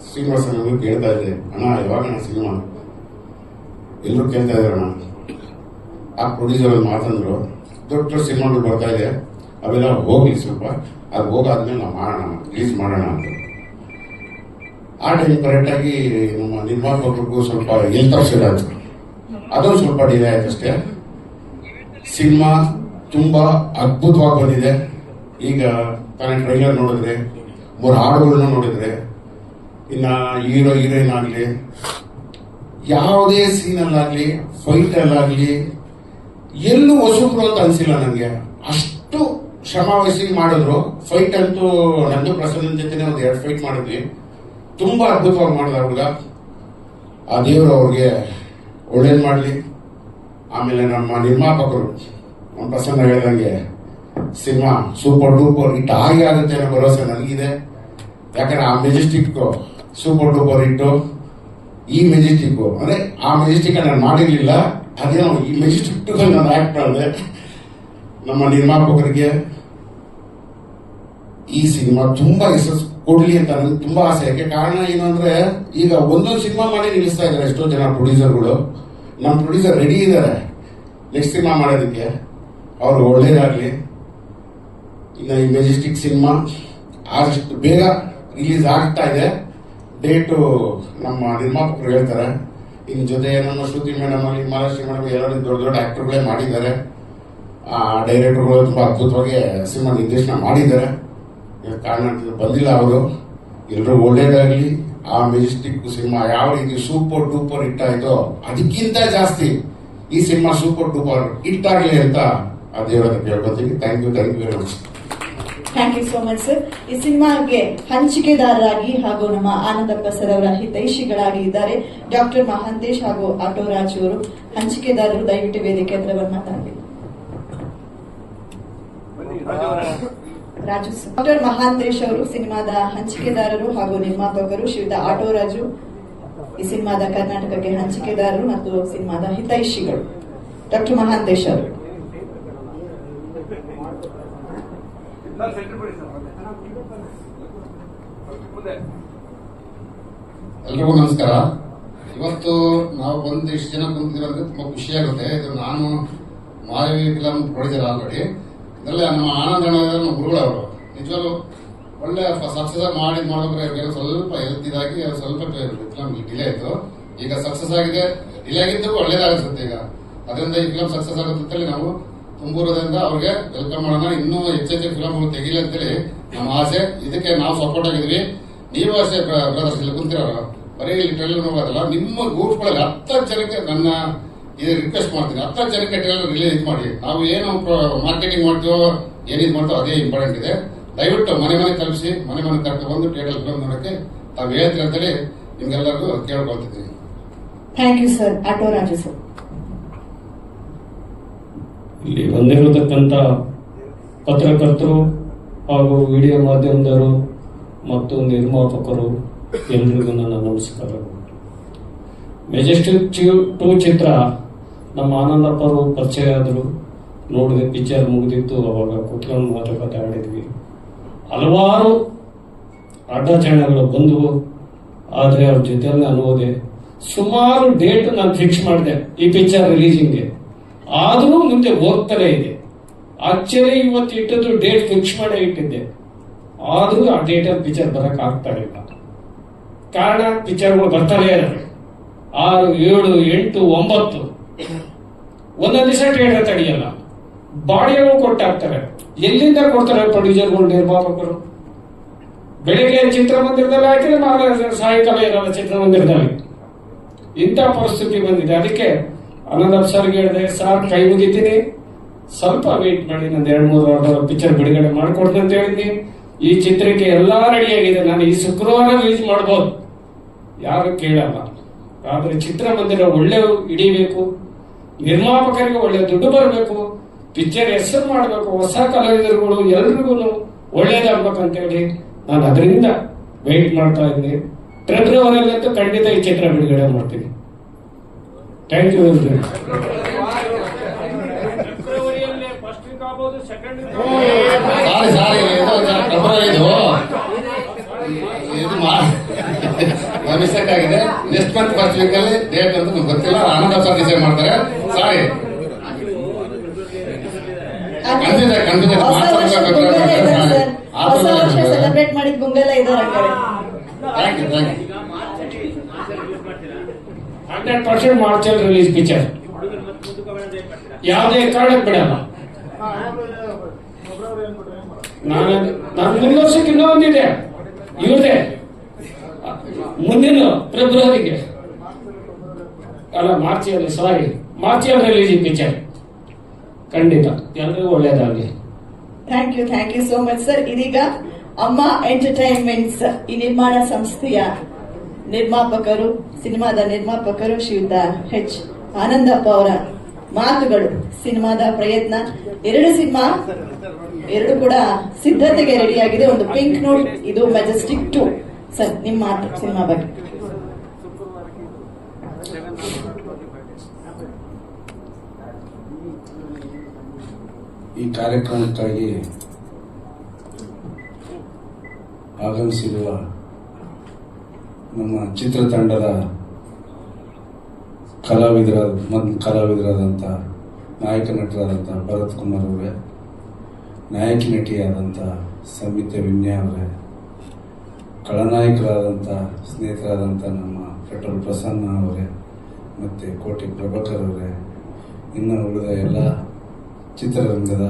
ಶ್ರೀನಿವಾಸನಿಗೂ ಕೇಳ್ತಾ ಇದ್ದೆ, ಅಣ್ಣ ಯಾವಾಗ ಸಿನಿಮಾ, ಎಲ್ಲರೂ ಕೇಳ್ತಾ ಇದ್ದಾರೆ ಅಣ್ಣ. ಆ ಪ್ರೊಡ್ಯೂಸರ್ ಒಂದು ಮಾತಂದ್ರು, ದೊಡ್ಡ ಸಿನಿಮಾಗಳು ಬರ್ತಾ ಇದೆ, ಅವೆಲ್ಲ ಹೋಗ್ಲಿ ಸ್ವಲ್ಪ, ಅದು ಹೋಗಾದ್ಮೇಲೆ ನಾವು ಮಾಡೋಣ, ರಿಲೀಸ್ ಮಾಡೋಣ ಅಂತ. ಆ ಟೈಮ್ ಕರೆಕ್ಟಾಗಿ ನಮ್ಮ ನಿರ್ಮಾಪಕರಿಗೂ ಸ್ವಲ್ಪ ಎಲ್ ತರಿಸಿದಾಯ್ತು, ಅದೊಂದು ಸ್ವಲ್ಪ ಡಿಲೇ ಆಯ್ತು ಅಷ್ಟೇ. ಸಿನಿಮಾ ತುಂಬಾ ಅದ್ಭುತವಾಗಿ ಬಂದಿದೆ. ಈಗ ತಾನೇ ಟ್ರೈಲರ್ ನೋಡಿದ್ರೆ, 3 ಹಾಡುಗಳನ್ನ ನೋಡಿದ್ರೆ, ಇನ್ನ ಹೀರೋ ಹೀರೋಯಿನ್ ಆಗ್ಲಿ, ಯಾವುದೇ ಸೀನಲ್ಲಾಗ್ಲಿ, ಫೈಟಲ್ಲಾಗ್ಲಿ ಎಲ್ಲೂ ಹೊಸಬ್ರು ಅಂತ ಅನ್ಸಿಲ್ಲ ನನಗೆ. ಅಷ್ಟು ಶ್ರಮ ವಹಿಸಿ ಮಾಡಿದ್ರು. ಫೈಟ್ ಅಂತೂ ನಂದು ಪ್ರಸನ್ನ ಜೊತೆನೆ ಒಂದು 2 ಫೈಟ್ ಮಾಡಿದ್ವಿ. ತುಂಬಾ ಅದ್ಭುತವಾಗಿ ಮಾಡಿದ ಹುಡುಗ. ಆ ದೇವರು ಅವ್ರಿಗೆ ಒಳ್ಳೇದು ಮಾಡಲಿ. ಆಮೇಲೆ ನಮ್ಮ ನಿರ್ಮಾಪಕರು ನಮ್ಮ ಪ್ರಸನ್ನ ಹೇಳ್ದಂಗೆ ಸಿನಿಮಾ ಸೂಪರ್ ಡೂಪರ್ ಹಿಟ್ ಆಗಿ ಆಗುತ್ತೆ ಅನ್ನೋ ಭರವಸೆ ನನಗಿದೆ. ಯಾಕಂದ್ರೆ ಆ ಮೆಜೆಸ್ಟಿಕ್ ಸೂಪರ್ ಡೂಪರ್ ಹಿಟ್ಟು, ಈ ಮೆಜೆಸ್ಟಿಕ್ ಅಂದ್ರೆ ಆ ಮೆಜೆಸ್ಟಿಕ್ ನಾನು ಮಾಡಿರ್ಲಿಲ್ಲ, ಅದೇನೋ ಈ ಮೆಜೆಸ್ಟಿಕ್ ನಾನು ಆಕ್ಟ್ ಮಾಡಿದೆ. ನಮ್ಮ ನಿರ್ಮಾಪಕರಿಗೆ ಈ ಸಿನಿಮಾ ತುಂಬಾ ಯಶಸ್ಸು ಕೊಡ್ಲಿ ಅಂತ ನನಗೆ ತುಂಬಾ ಆಸೆ. ಯಾಕೆ ಕಾರಣ ಏನು ಅಂದ್ರೆ, ಈಗ ಒಂದೊಂದು ಸಿನಿಮಾ ಮಾಡಿ ನಿಲ್ಲಿಸ್ತಾ ಇದ್ದಾರೆ ಎಷ್ಟೋ ಜನ ಪ್ರೊಡ್ಯೂಸರ್ಗಳು. ನಮ್ಮ ಪ್ರೊಡ್ಯೂಸರ್ ರೆಡಿ ಇದ್ದಾರೆ ನೆಕ್ಸ್ಟ್ ಸಿನಿಮಾ ಮಾಡೋದಕ್ಕೆ, ಅವ್ರು ಒಳ್ಳೇದಾಗ್ಲಿ. ಇನ್ನು ಈ ಮೆಜೆಸ್ಟಿಕ್ ಸಿನಿಮಾ ಆದಷ್ಟು ಬೇಗ ರಿಲೀಸ್ ಆಗ್ತಾ ಇದೆ. ಡೇಟು ನಮ್ಮ ನಿರ್ಮಾಪಕರು ಹೇಳ್ತಾರೆ. ಇನ್ ಜೊತೆ ನಮ್ಮ ಶ್ರುತಿ ಮೇಡಮ್ ಅಲ್ಲಿ, ಮಹಾಲಕ್ಷ್ಮಿ ಮೇಡಮ್ ಎಲ್ಲರೂ ದೊಡ್ಡ ದೊಡ್ಡ ಆಕ್ಟರ್ಗಳೇ ಮಾಡಿದ್ದಾರೆ. ಆ ಡೈರೆಕ್ಟರ್ಗಳು ತುಂಬಾ ಅದ್ಭುತವಾಗಿ ಸಿನಿಮಾ ನಿರ್ದೇಶನ ಮಾಡಿದ್ದಾರೆ. ಕಾರಣ ಬಂದಿಲ್ಲ ಅವರು. ಎಲ್ಲರೂ ಒಳ್ಳೇದಾಗ್ಲಿ. ಆ ಮೆಜೆಸ್ಟಿಕ್ ಸಿನಿಮಾ ಯಾವ ರೀತಿ ಸೂಪರ್ ಡೂಪರ್ ಹಿಟ್ ಆಯ್ತೋ ಅದಕ್ಕಿಂತ ಜಾಸ್ತಿ ಈ ಸಿನಿಮಾ ಸೂಪರ್ ಡೂಪರ್ ಹಿಟ್ ಆಗಲಿ ಅಂತ ಆ ದೇವರ ಕೇಳ್ಕೊತೀನಿ. Thank you very much. Thank you so much sir. ಈ ಸಿನಿಮಾಗೆ ಹಂಚಿಕೆದಾರರಾಗಿ ಹಾಗೂ ನಮ್ಮ ಆನಂದಪ್ಪ ಸರ್ ಅವರ ಹಿತೈಷಿಗಳಾಗಿ ಇದ್ದಾರೆ ಡಾಕ್ಟರ್ ಮಹಾಂತೇಶ್ ಹಾಗೂ ಆಟೋ ರಾಜು ಅವರು. ಹಂಚಿಕೆದಾರರು ದಯವಿಟ್ಟು ವೇದಿಕೆ ಹತ್ರ ಬಂದು ಮಾತಾಡಬೇಕು. ರಾಜು ಸರ್. ಡಾಕ್ಟರ್ ಮಹಾಂತೇಶ್ ಅವರು ಸಿನಿಮಾದ ಹಂಚಿಕೆದಾರರು ಹಾಗೂ ನಿರ್ಮಾಪಕರು. ಶ್ರೀಯುತ ಆಟೋ ರಾಜು ಈ ಸಿನಿಮಾದ ಕರ್ನಾಟಕಕ್ಕೆ ಹಂಚಿಕೆದಾರರು ಮತ್ತು ಸಿನಿಮಾದ ಹಿತೈಷಿಗಳು. ಡಾಕ್ಟರ್ ಮಹಾಂತೇಶ್ ಅವರು. ಎಲ್ರಿಗೂ ನಮಸ್ಕಾರ. ಇವತ್ತು ನಾವು ಬಂದು ಇಷ್ಟು ಜನ ಕುಂತಿರೋದ್ರೆ ತುಂಬಾ ಖುಷಿ ಆಗುತ್ತೆ. ಇದು ನಾನು ಮಾಧವಿ ಫಿಲಂ ಪ್ರೊಡ್ಯೂಸರ್ ಆಲ್ರೆಡಿ. ಇದರಲ್ಲೇ ನಮ್ಮ ಆನಂದ ನಮ್ಮ ಗುರುಗಳವರು ನಿಜವಾಗ್ಲೂ ಒಳ್ಳೆ ಸಕ್ಸಸ್ ಮಾಡಿದ್ರೆ ಸ್ವಲ್ಪ ಹೆಲ್ತ್ ಇದಾಗಿ ಸ್ವಲ್ಪ ಫಿಲಂ ಡಿಲೇ ಆಯ್ತು. ಈಗ ಸಕ್ಸಸ್ ಆಗಿದೆ. ಡಿಲೇ ಆಗಿದ್ದು ಒಳ್ಳೇದಾಗಿಸುತ್ತೆ. ಈಗ ಅದರಿಂದ ಈ ಫಿಲಂ ಸಕ್ಸಸ್ ಆಗುತ್ತೆ ನಾವು ತುಂಬೂರದಿಂದ ಅವ್ರಿಗೆ ವೆಲ್ಕಮ್ ಮಾಡೋಣ. ಇನ್ನೂ ಹೆಚ್ಚೆಚ್ಚು ಫಿಲಂಗಳು ತೆಗಿಲಿ ಅಂತೇಳಿ ನಮ್ಮ ಆಸೆ. ಇದಕ್ಕೆ ನಾವು ಸಪೋರ್ಟ್ ಆಗಿದ್ವಿ. ನೀವು ಅಷ್ಟೇ ಬ್ರದರ್ಸ್ ಇಲ್ಲಿ ಕುಂತಿರೋರು, ಬರೀ ಇಲ್ಲಿ ಟ್ರೈಲರ್ ನೋಡೋದಲ್ಲ, ನಿಮ್ಮ ಗ್ರೂಪ್ಗಳಲ್ಲಿ 10 ಜನಕ್ಕೆ ನನ್ನ ಇದು ರಿಕ್ವೆಸ್ಟ್ ಮಾಡ್ತೀನಿ. 10 ಜನಕ್ಕೆ ಟ್ರೈಲರ್ ರಿಲೀಸ್ ಮಾಡಿ. ನಾವು ಏನು ಮಾರ್ಕೆಟಿಂಗ್ ಮಾಡ್ತೀವೋ ಏನಿದ್ ಮಾಡ್ತೀವೋ ಅದೇ ಇಂಪಾರ್ಟೆಂಟ್ ಇದೆ. ದಯವಿಟ್ಟು ಮನೆ ತಲುಪಿಸಿ, ಮನೆ ಕರ್ಕೊಂಡು ಬಂದು ಥಿಯೇಟರ್ ಫಿಲಂ ನೋಡಕ್ಕೆ ತಾವು ಹೇಳ್ತೀರಿ ಅಂತೇಳಿ ನಿಮ್ಗೆಲ್ಲರಿಗೂ ಕೇಳ್ಕೊಳ್ತಿದ್ದೀನಿ. Thank you sir. Auto Raju sir. ಇಲ್ಲಿ ಬಂದಿರತಕ್ಕಂಥ ಪತ್ರಕರ್ತರು ಹಾಗೂ ವಿಡಿಯೋ ಮಾಧ್ಯಮದವರು ಮತ್ತು ನಿರ್ಮಾಪಕರು ಎಲ್ರಿಗೂ ನನ್ನ ನಮಸ್ಕಾರಗಳು. ಮೆಜೆಸ್ಟಿಕ್ 2 ಚಿತ್ರ ನಮ್ಮ ಆನಂದಪ್ಪರು ಪರಿಚಯ ಆದರು. ನೋಡಿದೆ, ಪಿಕ್ಚರ್ ಮುಗಿದಿತ್ತು. ಅವಾಗ ಕುತ್ಕೊಂಡು ಮಾತುಕತೆ ಆಡಿದ್ವಿ. ಹಲವಾರು ಅಡ್ಡಾಚರಣೆಗಳು ಬಂದವು. ಆದರೆ ಅವ್ರ ಜೊತೆಯಲ್ಲಿ ನಾನು ಹೋದೆ. ಸುಮಾರು ಡೇಟ್ ನಾನು ಫಿಕ್ಸ್ ಮಾಡಿದೆ ಈ ಪಿಕ್ಚರ್ ರಿಲೀಸಿಂಗ್ಗೆ. ಆದರೂ ಮುಂದೆ ಹೋಗ್ತಾನೆ ಇದೆ. ಆಕ್ಚುಲಿ ಇವತ್ತು ಇಟ್ಟದ್ದು ಡೇಟ್ ಫಿಕ್ಸ್ ಮಾಡೇ ಇಟ್ಟಿದ್ದೆ. ಆದರೂ ಆ ಡೇಟಲ್ಲಿ ಪಿಕ್ಚರ್ ಬರಕ್ ಆಗ್ತಾ ಇಲ್ಲ. ಕಾರಣ ಪಿಕ್ಚರ್ಗಳು ಬರ್ತಾನೆ ಇದಾವೆ. 6, 7, 8, 9 ಒಂದೊಂದು ದಿವಸ ಥಿಯೇಟರ್ ತಡೆಯಲ್ಲ. ಬಾಡಿಗೆಗಳು ಕೊಟ್ಟಾಗ್ತಾರೆ. ಎಲ್ಲಿಂದ ಕೊಡ್ತಾರೆ ಪ್ರೊಡ್ಯೂಸರ್ಗಳು, ನಿರ್ಮಾಪಕರು? ಬೆಳಿಗ್ಗೆ ಚಿತ್ರಮಂದಿರದಲ್ಲಿ ಹಾಕಿದ್ರೆ ಸಾಯಂಕಾಲ ಇರಲ್ಲ ಚಿತ್ರಮಂದಿರದಲ್ಲಿ. ಇಂಥ ಪರಿಸ್ಥಿತಿ ಬಂದಿದೆ. ಅದಕ್ಕೆ ಆನಂದಪ್ಪ ಸರ್ಗೆ ಹೇಳಿದೆ, ಸರ್ ಕೈ ಮುಗಿತೀನಿ, ಸ್ವಲ್ಪ ವೇಟ್ ಮಾಡಿ, ನಂದು 2-3 ವಾರದ ಪಿಕ್ಚರ್ ಬಿಡುಗಡೆ ಮಾಡಿಕೊಡ್ತೀನಿ ಅಂತ ಹೇಳಿದ್ನಿ. ಈ ಚಿತ್ರಕ್ಕೆ ಎಲ್ಲಾ ರೆಡಿ ಆಗಿದೆ. ನಾನು ಈ ಶುಕ್ರವಾರ ರಿಲೀಸ್ ಮಾಡ್ಬೋದು, ಯಾರು ಕೇಳಲ್ಲ. ಆದ್ರೆ ಚಿತ್ರಮಂದಿರ ಒಳ್ಳೆ ಹಿಡಿಬೇಕು, ನಿರ್ಮಾಪಕರಿಗೆ ಒಳ್ಳೆ ದುಡ್ಡು ಬರಬೇಕು, ಪಿಕ್ಚರ್ ಹೆಸರು ಮಾಡಬೇಕು, ಹೊಸ ಕಲಾವಿದರುಗಳು ಎಲ್ರಿಗೂ ಒಳ್ಳೇದಾಗ್ಬೇಕಂತ ಹೇಳಿ ನಾನು ಅದರಿಂದ ವೆಯ್ಟ್ ಮಾಡ್ತಾ ಇದ್ದೀನಿ. ಫೆಬ್ರವರಿಯಲ್ಲಂತೂ ಖಂಡಿತ ಈ ಚಿತ್ರ ಬಿಡುಗಡೆ ಮಾಡ್ತೀನಿ. Thank you very much. Sorry mistake ಆಗಿದೆ. ನೆಕ್ಸ್ಟ್ ಮಂತ್ ಫಸ್ಟ್ ವೀಕ್ ಅಲ್ಲಿ ಡೇಟ್ ಅಂತ ನಮ್ಗೆ ಗೊತ್ತಿಲ್ಲ. ಆನಂದ ಸರ್ ಡಿಸೈಡ್ ಮಾಡ್ತಾರೆ. ಸಾರಿ ಸೆಲೆಬ್ರೇಟ್ ಮಾಡಿದ ಗುಂಗೆಲ್ಲ ಇದ್ದಾರೆ. 100% ಮಾರ್ಚಲ್ಲಿ ರಿಲೀಸ್ ಪಿಕ್ಚರ್, ಯಾವುದೇ ಕಾರಣಕ್ಕೆ ಬಿಡಲ್ಲ. ನಾನು ಮುಂದಿನ ವರ್ಷಕ್ಕೆ ಇನ್ನೂ ಒಂದಿದೆ, ಇವ್ರದೇ ಮುಂದಿನ ಫೆಬ್ರವರಿಗೆ ಅಲ್ಲ ಮಾರ್ಚಲ್ಲಿ ರಿಲೀಸ್ ಪಿಕ್ಚರ್. ಖಂಡಿತ ಎಲ್ರಿಗೂ ಒಳ್ಳೇದಾಗಲಿ. Thank you so much sir. ಇದೀಗ ಅಮ್ಮ ಎಂಟರ್ಟೈನ್ಮೆಂಟ್ಸ್ ಈ ನಿರ್ಮಾಣ ಸಂಸ್ಥೆಯ ನಿರ್ಮಾಪಕರು, ಸಿನಿಮಾದ ನಿರ್ಮಾಪಕರು ಶ್ರೀಯುತ H. ಆನಂದಪ್ಪ ಅವರ ಮಾತುಗಳು, ಸಿನಿಮಾದ ಪ್ರಯತ್ನ, 2 ಸಿನಿಮಾ ಕೂಡ ಸಿದ್ಧತೆಗೆ ರೆಡಿಯಾಗಿದೆ. ಒಂದು ಪಿಂಕ್ ನೋಟ್, ಇದು ಮೆಜೆಸ್ಟಿಕ್ 2. ಸರ್ ನಿಮ್ಮ ಮಾತು ಸಿನಿಮಾ ಬಗ್ಗೆ. ಈ ಕಾರ್ಯಕ್ರಮಕ್ಕಾಗಿ ಆಗಮಿಸಿರುವ ನಮ್ಮ ಚಿತ್ರತಂಡದ ಕಲಾವಿದರಾದಂಥ ನಾಯಕ ನಟರಾದಂಥ ಭರತ್ ಕುಮಾರ್ ಅವರೇ, ನಾಯಕಿ ನಟಿಯಾದಂಥ ಸಂಹಿತೆ ವಿನ್ಯಾ ಅವರೇ, ಖಳನಾಯಕರಾದಂಥ ಸ್ನೇಹಿತರಾದಂಥ ನಮ್ಮ ಪೆಟ್ರೋಲ್ ಪ್ರಸನ್ನ ಅವರೇ, ಮತ್ತು ಕೋಟಿ ಪ್ರಭಾಕರ್ ಅವರೇ, ಇನ್ನು ಉಳಿದ ಎಲ್ಲ ಚಿತ್ರರಂಗದ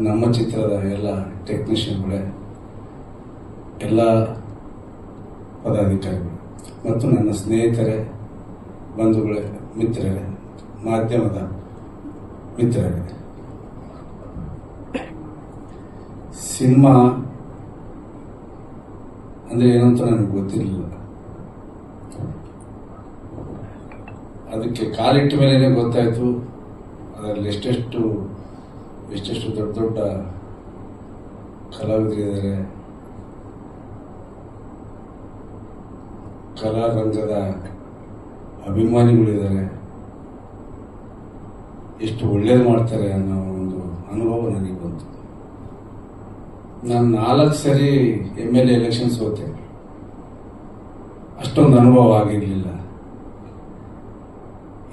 ನಮ್ಮ ಚಿತ್ರದ ಎಲ್ಲ ಟೆಕ್ನಿಷಿಯನ್ಗಳೇ, ಎಲ್ಲ ಪದಾಧಿಕಾರಿಗಳು ಮತ್ತು ನನ್ನ ಸ್ನೇಹಿತರೇ, ಬಂಧುಗಳೇ, ಮಿತ್ರರೇ, ಮಾಧ್ಯಮದ ಮಿತ್ರರೇ, ಸಿನಿಮಾ ಅಂದರೆ ಏನಂತ ನನಗೆ ಗೊತ್ತಿರಲಿಲ್ಲ. ಅದಕ್ಕೆ ಕಾಲಿಟ್ಟ ಮೇಲೇ ಗೊತ್ತಾಯಿತು ಅದರಲ್ಲಿ ಎಷ್ಟೆಷ್ಟು ದೊಡ್ಡ ದೊಡ್ಡ ಕಲಾವಿದರಿದ್ದಾರೆ, ಕಲಾರಂಗದ ಅಭಿಮಾನಿಗಳಿದ್ದಾರೆ, ಎಷ್ಟು ಒಳ್ಳೇದು ಮಾಡ್ತಾರೆ ಅನ್ನೋ ಒಂದು ಅನುಭವ ನನಗೆ ಬಂತು. ನಾನು 4 ಸರಿ MLA ಎಲೆಕ್ಷನ್ ಸೋತೆ, ಅಷ್ಟೊಂದು ಅನುಭವ ಆಗಿರಲಿಲ್ಲ.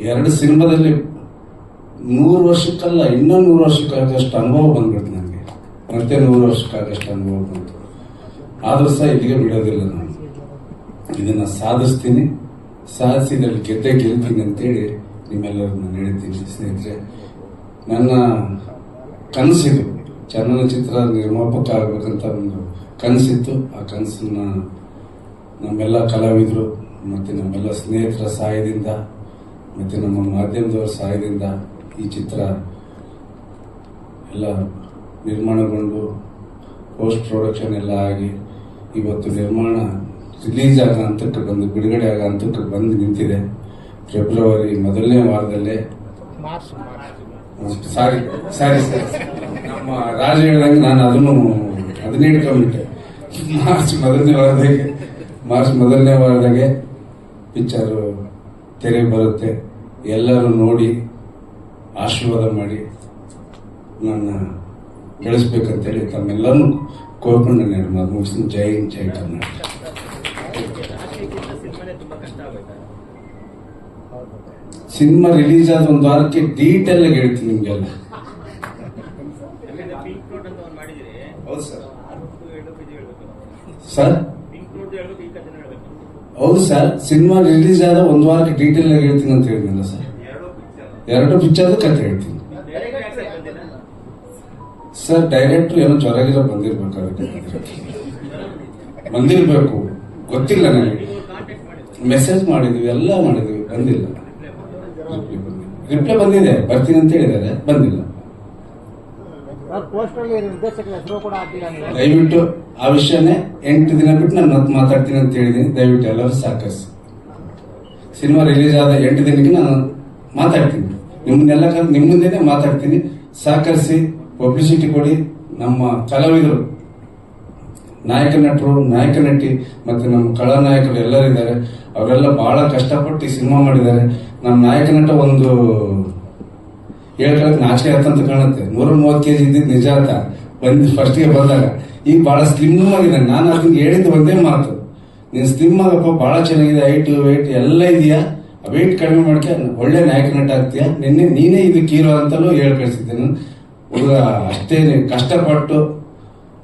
2 ಸಿನಿಮಾದಲ್ಲಿ 100 ವರ್ಷಕ್ಕಲ್ಲ ಇನ್ನೂ 100 ವರ್ಷಕ್ಕಾಗಷ್ಟು ಅನುಭವ ಬಂದ್ಬಿಡ್ತು ನನಗೆ. ಮತ್ತೆ 100 ವರ್ಷಕ್ಕಾಗಷ್ಟು ಅನುಭವ ಬಂತು. ಆದರೂ ಸಹ ಇಲ್ಲಿಗೆ ಬಿಡೋದಿಲ್ಲ. ನಾನು ಇದನ್ನ ಸಾಧಿಸ್ತೀನಿ, ಸಾಧಿಸಿದಲ್ಲಿ ಗೆಲ್ತೀನಿ ಅಂತೇಳಿ ನಿಮ್ಮೆಲ್ಲರೂ ನಾನು ಹೇಳ್ತೀನಿ. ಸ್ನೇಹಿತರೆ, ನನ್ನ ಕನಸಿದು ಚಲನಚಿತ್ರ ನಿರ್ಮಾಪಕ ಆಗಬೇಕಂತ ಒಂದು ಕನಸಿತ್ತು. ಆ ಕನಸನ್ನ ನಮ್ಮೆಲ್ಲ ಕಲಾವಿದರು ಮತ್ತು ನಮ್ಮೆಲ್ಲ ಸ್ನೇಹಿತರ ಸಹಾಯದಿಂದ ಮತ್ತು ನಮ್ಮ ಮಾಧ್ಯಮದವರ ಸಹಾಯದಿಂದ ಈ ಚಿತ್ರ ಎಲ್ಲ ನಿರ್ಮಾಣಗೊಂಡು ಪೋಸ್ಟ್ ಪ್ರೊಡಕ್ಷನ್ ಎಲ್ಲ ಆಗಿ ಇವತ್ತು ನಿರ್ಮಾಣ ರಿಲೀಸ್ ಆಗೋ ಹಂತಕ್ಕೆ ಬಂದು, ಬಿಡುಗಡೆ ಆಗೋ ಹಂತಕ್ಕೆ ಬಂದು ನಿಂತಿದೆ. ಫೆಬ್ರವರಿ ಮೊದಲನೇ ವಾರದಲ್ಲೇ, ಸಾರಿ ನಮ್ಮ ರಾಜ ಹೇಳಿದಂಗೆ ನಾನು ಅದನ್ನ ಹಿಡ್ಕೊಂಡ್ಬಿಟ್ಟೆ. ಮಾರ್ಚ್ ಮೊದಲನೇ ವಾರದಾಗೆ ಪಿಕ್ಚರು ತೆರೆ ಬರುತ್ತೆ. ಎಲ್ಲರೂ ನೋಡಿ ಆಶೀರ್ವಾದ ಮಾಡಿ ನನ್ನ ಬೆಳೆಸ್ಬೇಕಂತೇಳಿ ತಮ್ಮೆಲ್ಲರೂ ಕೋರ್ಕೊಂಡು ನಾನು 2 ಮಾತು ಮುಗಿಸ್ತೀನಿ. ಜೈ ಹಿಂದ್, ಜೈ ಕರ್ನಾಟಕ. ಸಿನಿಮಾ ರಿಲೀಸ್ ಆದ 1 ವಾರಕ್ಕೆ ಡೀಟೇಲ್ ಆಗಿ ಹೇಳ್ತೀನಿ ನಿಮ್ಗೆಲ್ಲ. ಸರ್ ಹೌದು ಸರ್, ಸಿನಿಮಾ ರಿಲೀಸ್ ಆದ 1 ವಾರಕ್ಕೆ ಡೀಟೇಲ್ ಆಗಿ ಹೇಳ್ತೀನಿ ಅಂತ ಹೇಳಿದ್ನಲ್ಲ ಸರ್. 2 ಪಿಕ್ಚರ್ದು ಕತೆ ಹೇಳ್ತೀನಿ ಸರ್. ಡೈರೆಕ್ಟ್ರು ಏನೋ ಜ್ವರಗಿರ ಬಂದಿರ್ಬೇಕು, ಗೊತ್ತಿಲ್ಲ ನನಗೆ. ಮೆಸೇಜ್ ಮಾಡಿದ್ವಿ, ಎಲ್ಲ ಮಾಡಿದ್ವಿ, ಬಂದಿಲ್ಲ. ರಿಪ್ಲೈ ಬಂದಿದೆ, ಬರ್ತೀನಿ ಅಂತ ಹೇಳಿದ್ದಾರೆ, ಬಂದಿಲ್ಲ. ದಯವಿಟ್ಟು ಆ ವಿಷಯನೇ 8 ದಿನ ಬಿಟ್ಟು ನಾನು ಮತ್ತೆ ಮಾತಾಡ್ತೀನಿ ಅಂತ ಹೇಳಿದ್ದೀನಿ. ದಯವಿಟ್ಟು ಎಲ್ಲರೂ ಸಹಕರಿಸಿ. ಸಿನಿಮಾ ರಿಲೀಸ್ ಆದ 8 ದಿನಕ್ಕೆ ನಾನು ಮಾತಾಡ್ತೀನಿ, ನಿಮ್ಮನ್ನೆಲ್ಲ ನಿಮ್ಮ ಮುಂದೆನೆ ಮಾತಾಡ್ತೀನಿ. ಸಹಕರಿಸಿ, ಪಬ್ಲಿಸಿಟಿ ಕೊಡಿ. ನಮ್ಮ ಕಲಾವಿದರು ನಾಯಕ ನಟರು, ನಾಯಕ ನಟಿ ಮತ್ತೆ ನಮ್ಮ ಖಳನಾಯಕರು ಎಲ್ಲರಿದ್ದಾರೆ. ಅವರೆಲ್ಲ ಬಹಳ ಕಷ್ಟಪಟ್ಟು ಈ ಸಿನಿಮಾ ಮಾಡಿದ್ದಾರೆ. ನಮ್ಮ ನಾಯಕ ನಟ ಒಂದು ಹೇಳ್ಕೊಳಕ್ ನಾಚಿಕೆ ಆಯ್ತಂತ ಕಾಣುತ್ತೆ. 130 kg ಇದ್ದಿದ್ದು ನಿಜ ಅಂತ ಫಸ್ಟ್ಗೆ ಬಂದಾಗ ಈಗ ಬಹಳ ಸ್ಲಿಮ್ ಆಗಿದೆ. ನಾನು ಅದಕ್ಕೆ ಹೇಳಿದ್ದು ಒಂದೇ ಮಾತು, ನೀನ್ ಸ್ಲಿಮ್ ಆಗಪ್ಪ, ಬಹಳ ಚೆನ್ನಾಗಿದೆ, ಹೈಟ್ ವೇಟ್ ಎಲ್ಲ ಇದೆಯಾ, ವೇಟ್ ಕಡಿಮೆ ಮಾಡ್ಕೆ ಒಳ್ಳೆ ನಾಯಕ ನಟ ಆಗ್ತೀಯ, ನೀನೇ ಇದಕ್ಕೆ ಹೀರೋ ಅಂತಲೂ ಹೇಳಿ ಕಳಿಸಿದ್ದೇನೆ. ಹುಡುಗ ಅಷ್ಟೇ ಕಷ್ಟಪಟ್ಟು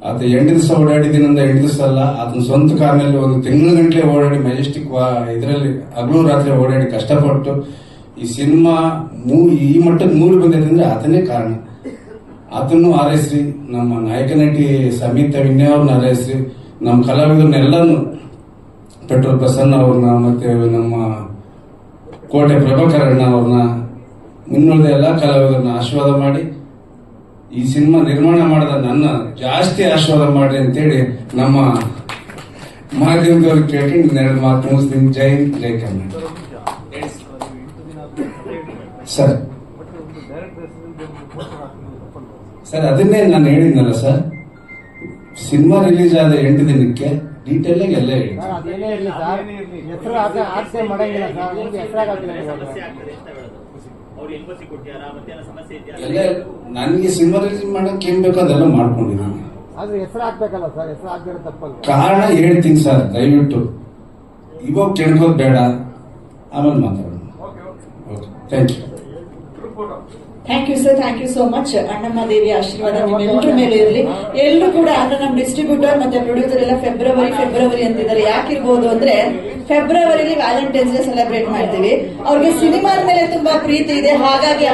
ಆತ 8 ದಿವಸ ಓಡಾಡಿದ್ದೀನಂದ 8 ದಿವಸ ಅಲ್ಲ, ಆತನ ಸ್ವಂತ ಕಾರ್ನಲ್ಲಿ 1 ತಿಂಗಳ ಗಂಟೆ ಓಡಾಡಿ ಮೆಜೆಸ್ಟಿಕ್ ಇದರಲ್ಲಿ ಹಗಲು ರಾತ್ರಿ ಓಡಾಡಿ ಕಷ್ಟಪಟ್ಟು ಈ ಸಿನಿಮಾ ಈ ಮಟ್ಟಕ್ಕೆ ಮೂಡಿ ಬಂದಿದೆ ಅಂದ್ರೆ ಆತನೇ ಕಾರಣ. ಆತನ್ನು ಹಾರೈಸ್ರಿ, ನಮ್ಮ ನಾಯಕ ನಟಿ ಸಮಿತಾ ವಿನಯ್ ಅವ್ರನ್ನ ಹಾರೈಸ್ರಿ, ನಮ್ಮ ಕಲಾವಿದರನ್ನೆಲ್ಲನು ಪೆಟ್ರೋಲ್ ಪ್ರಸನ್ನ ಅವ್ರನ್ನ ಮತ್ತೆ ನಮ್ಮ ಕೋಟೆ ಪ್ರಭಾಕರ್ ಅಣ್ಣ ಅವ್ರನ್ನ ಮುನ್ನುಳಿದ ಎಲ್ಲ ಕಲಾವಿದರನ್ನ ಆಶೀರ್ವಾದ ಮಾಡಿ ಈ ಸಿನಿಮಾ ನಿರ್ಮಾಣ ಮಾಡಿದ ನನ್ನ ಜಾಸ್ತಿ ಆಶೀರ್ವಾದ ಮಾಡಿ ಅಂತೇಳಿ ನಮ್ಮ ಮಾಧ್ಯಮದವ್ರಿಗೆ ಕೇಳ್ಕೊಂಡು ಇನ್ನೆರಡು ಮಾತು ಮುಗಿಸ್ತೀನಿ. ಜೈ ಹಿಂದ್, ಜೈ ಕರ್ನಾಟಕ. ಸರ್ ಅದನ್ನೇ ನಾನು ಹೇಳಿದ್ನಲ್ಲ ಸರ್, ಸಿನಿಮಾ ರಿಲೀಸ್ ಆದ 8 ದಿನಕ್ಕೆ ಡೀಟೇಲ್ ಆಗಿ ಎಲ್ಲ ಹೇಳಿ. ಎಲ್ಲ ನನಗೆ ಸಿನಿಮಾ ರಿಲೀಸ್ ಮಾಡಕ್ ಏನ್ ಬೇಕೋ ಅದೆಲ್ಲ ಮಾಡ್ಕೊಂಡಿದ್ದೀನಿ. ಕಾರಣ ಹೇಳ್ತೀನಿ ಸರ್, ದಯವಿಟ್ಟು ಇವಾಗ ಕೇಳ್ಕೋದ್ ಬೇಡ, ಆಮೇಲೆ ಮಾತಾಡೋಣ. Thank you. Thank you sir, thank you so much. Annamma Devi ಆಶೀರ್ವಾದ ನಿಮ್ಮೆಲ್ಲರ ಮೇಲೆ ಇರಲಿ. ಎಲ್ಲರೂ ಕೂಡ ಅಂದ್ರೆ ನಮ್ಮ ಡಿಸ್ಟ್ರಿಬ್ಯೂಟರ್ ಮತ್ತೆ ಪ್ರೊಡ್ಯೂಸರ್ ಎಲ್ಲ ಫೆಬ್ರವರಿ ಅಂತಿದ್ದಾರೆ. ಯಾಕಿರ್ಬೋದು ಅಂದ್ರೆ ಫೆಬ್ರವರಿಲಿ ವ್ಯಾಲೆಂಟೈನ್ಸ್ ಡೇ ಸೆಲೆಬ್ರೇಟ್ ಮಾಡ್ತೀವಿ. ಅವ್ರಿಗೆ ಸಿನಿಮಾದ ಮೇಲೆ ತುಂಬಾ ಪ್ರೀತಿ ಇದೆ, ಹಾಗಾಗಿ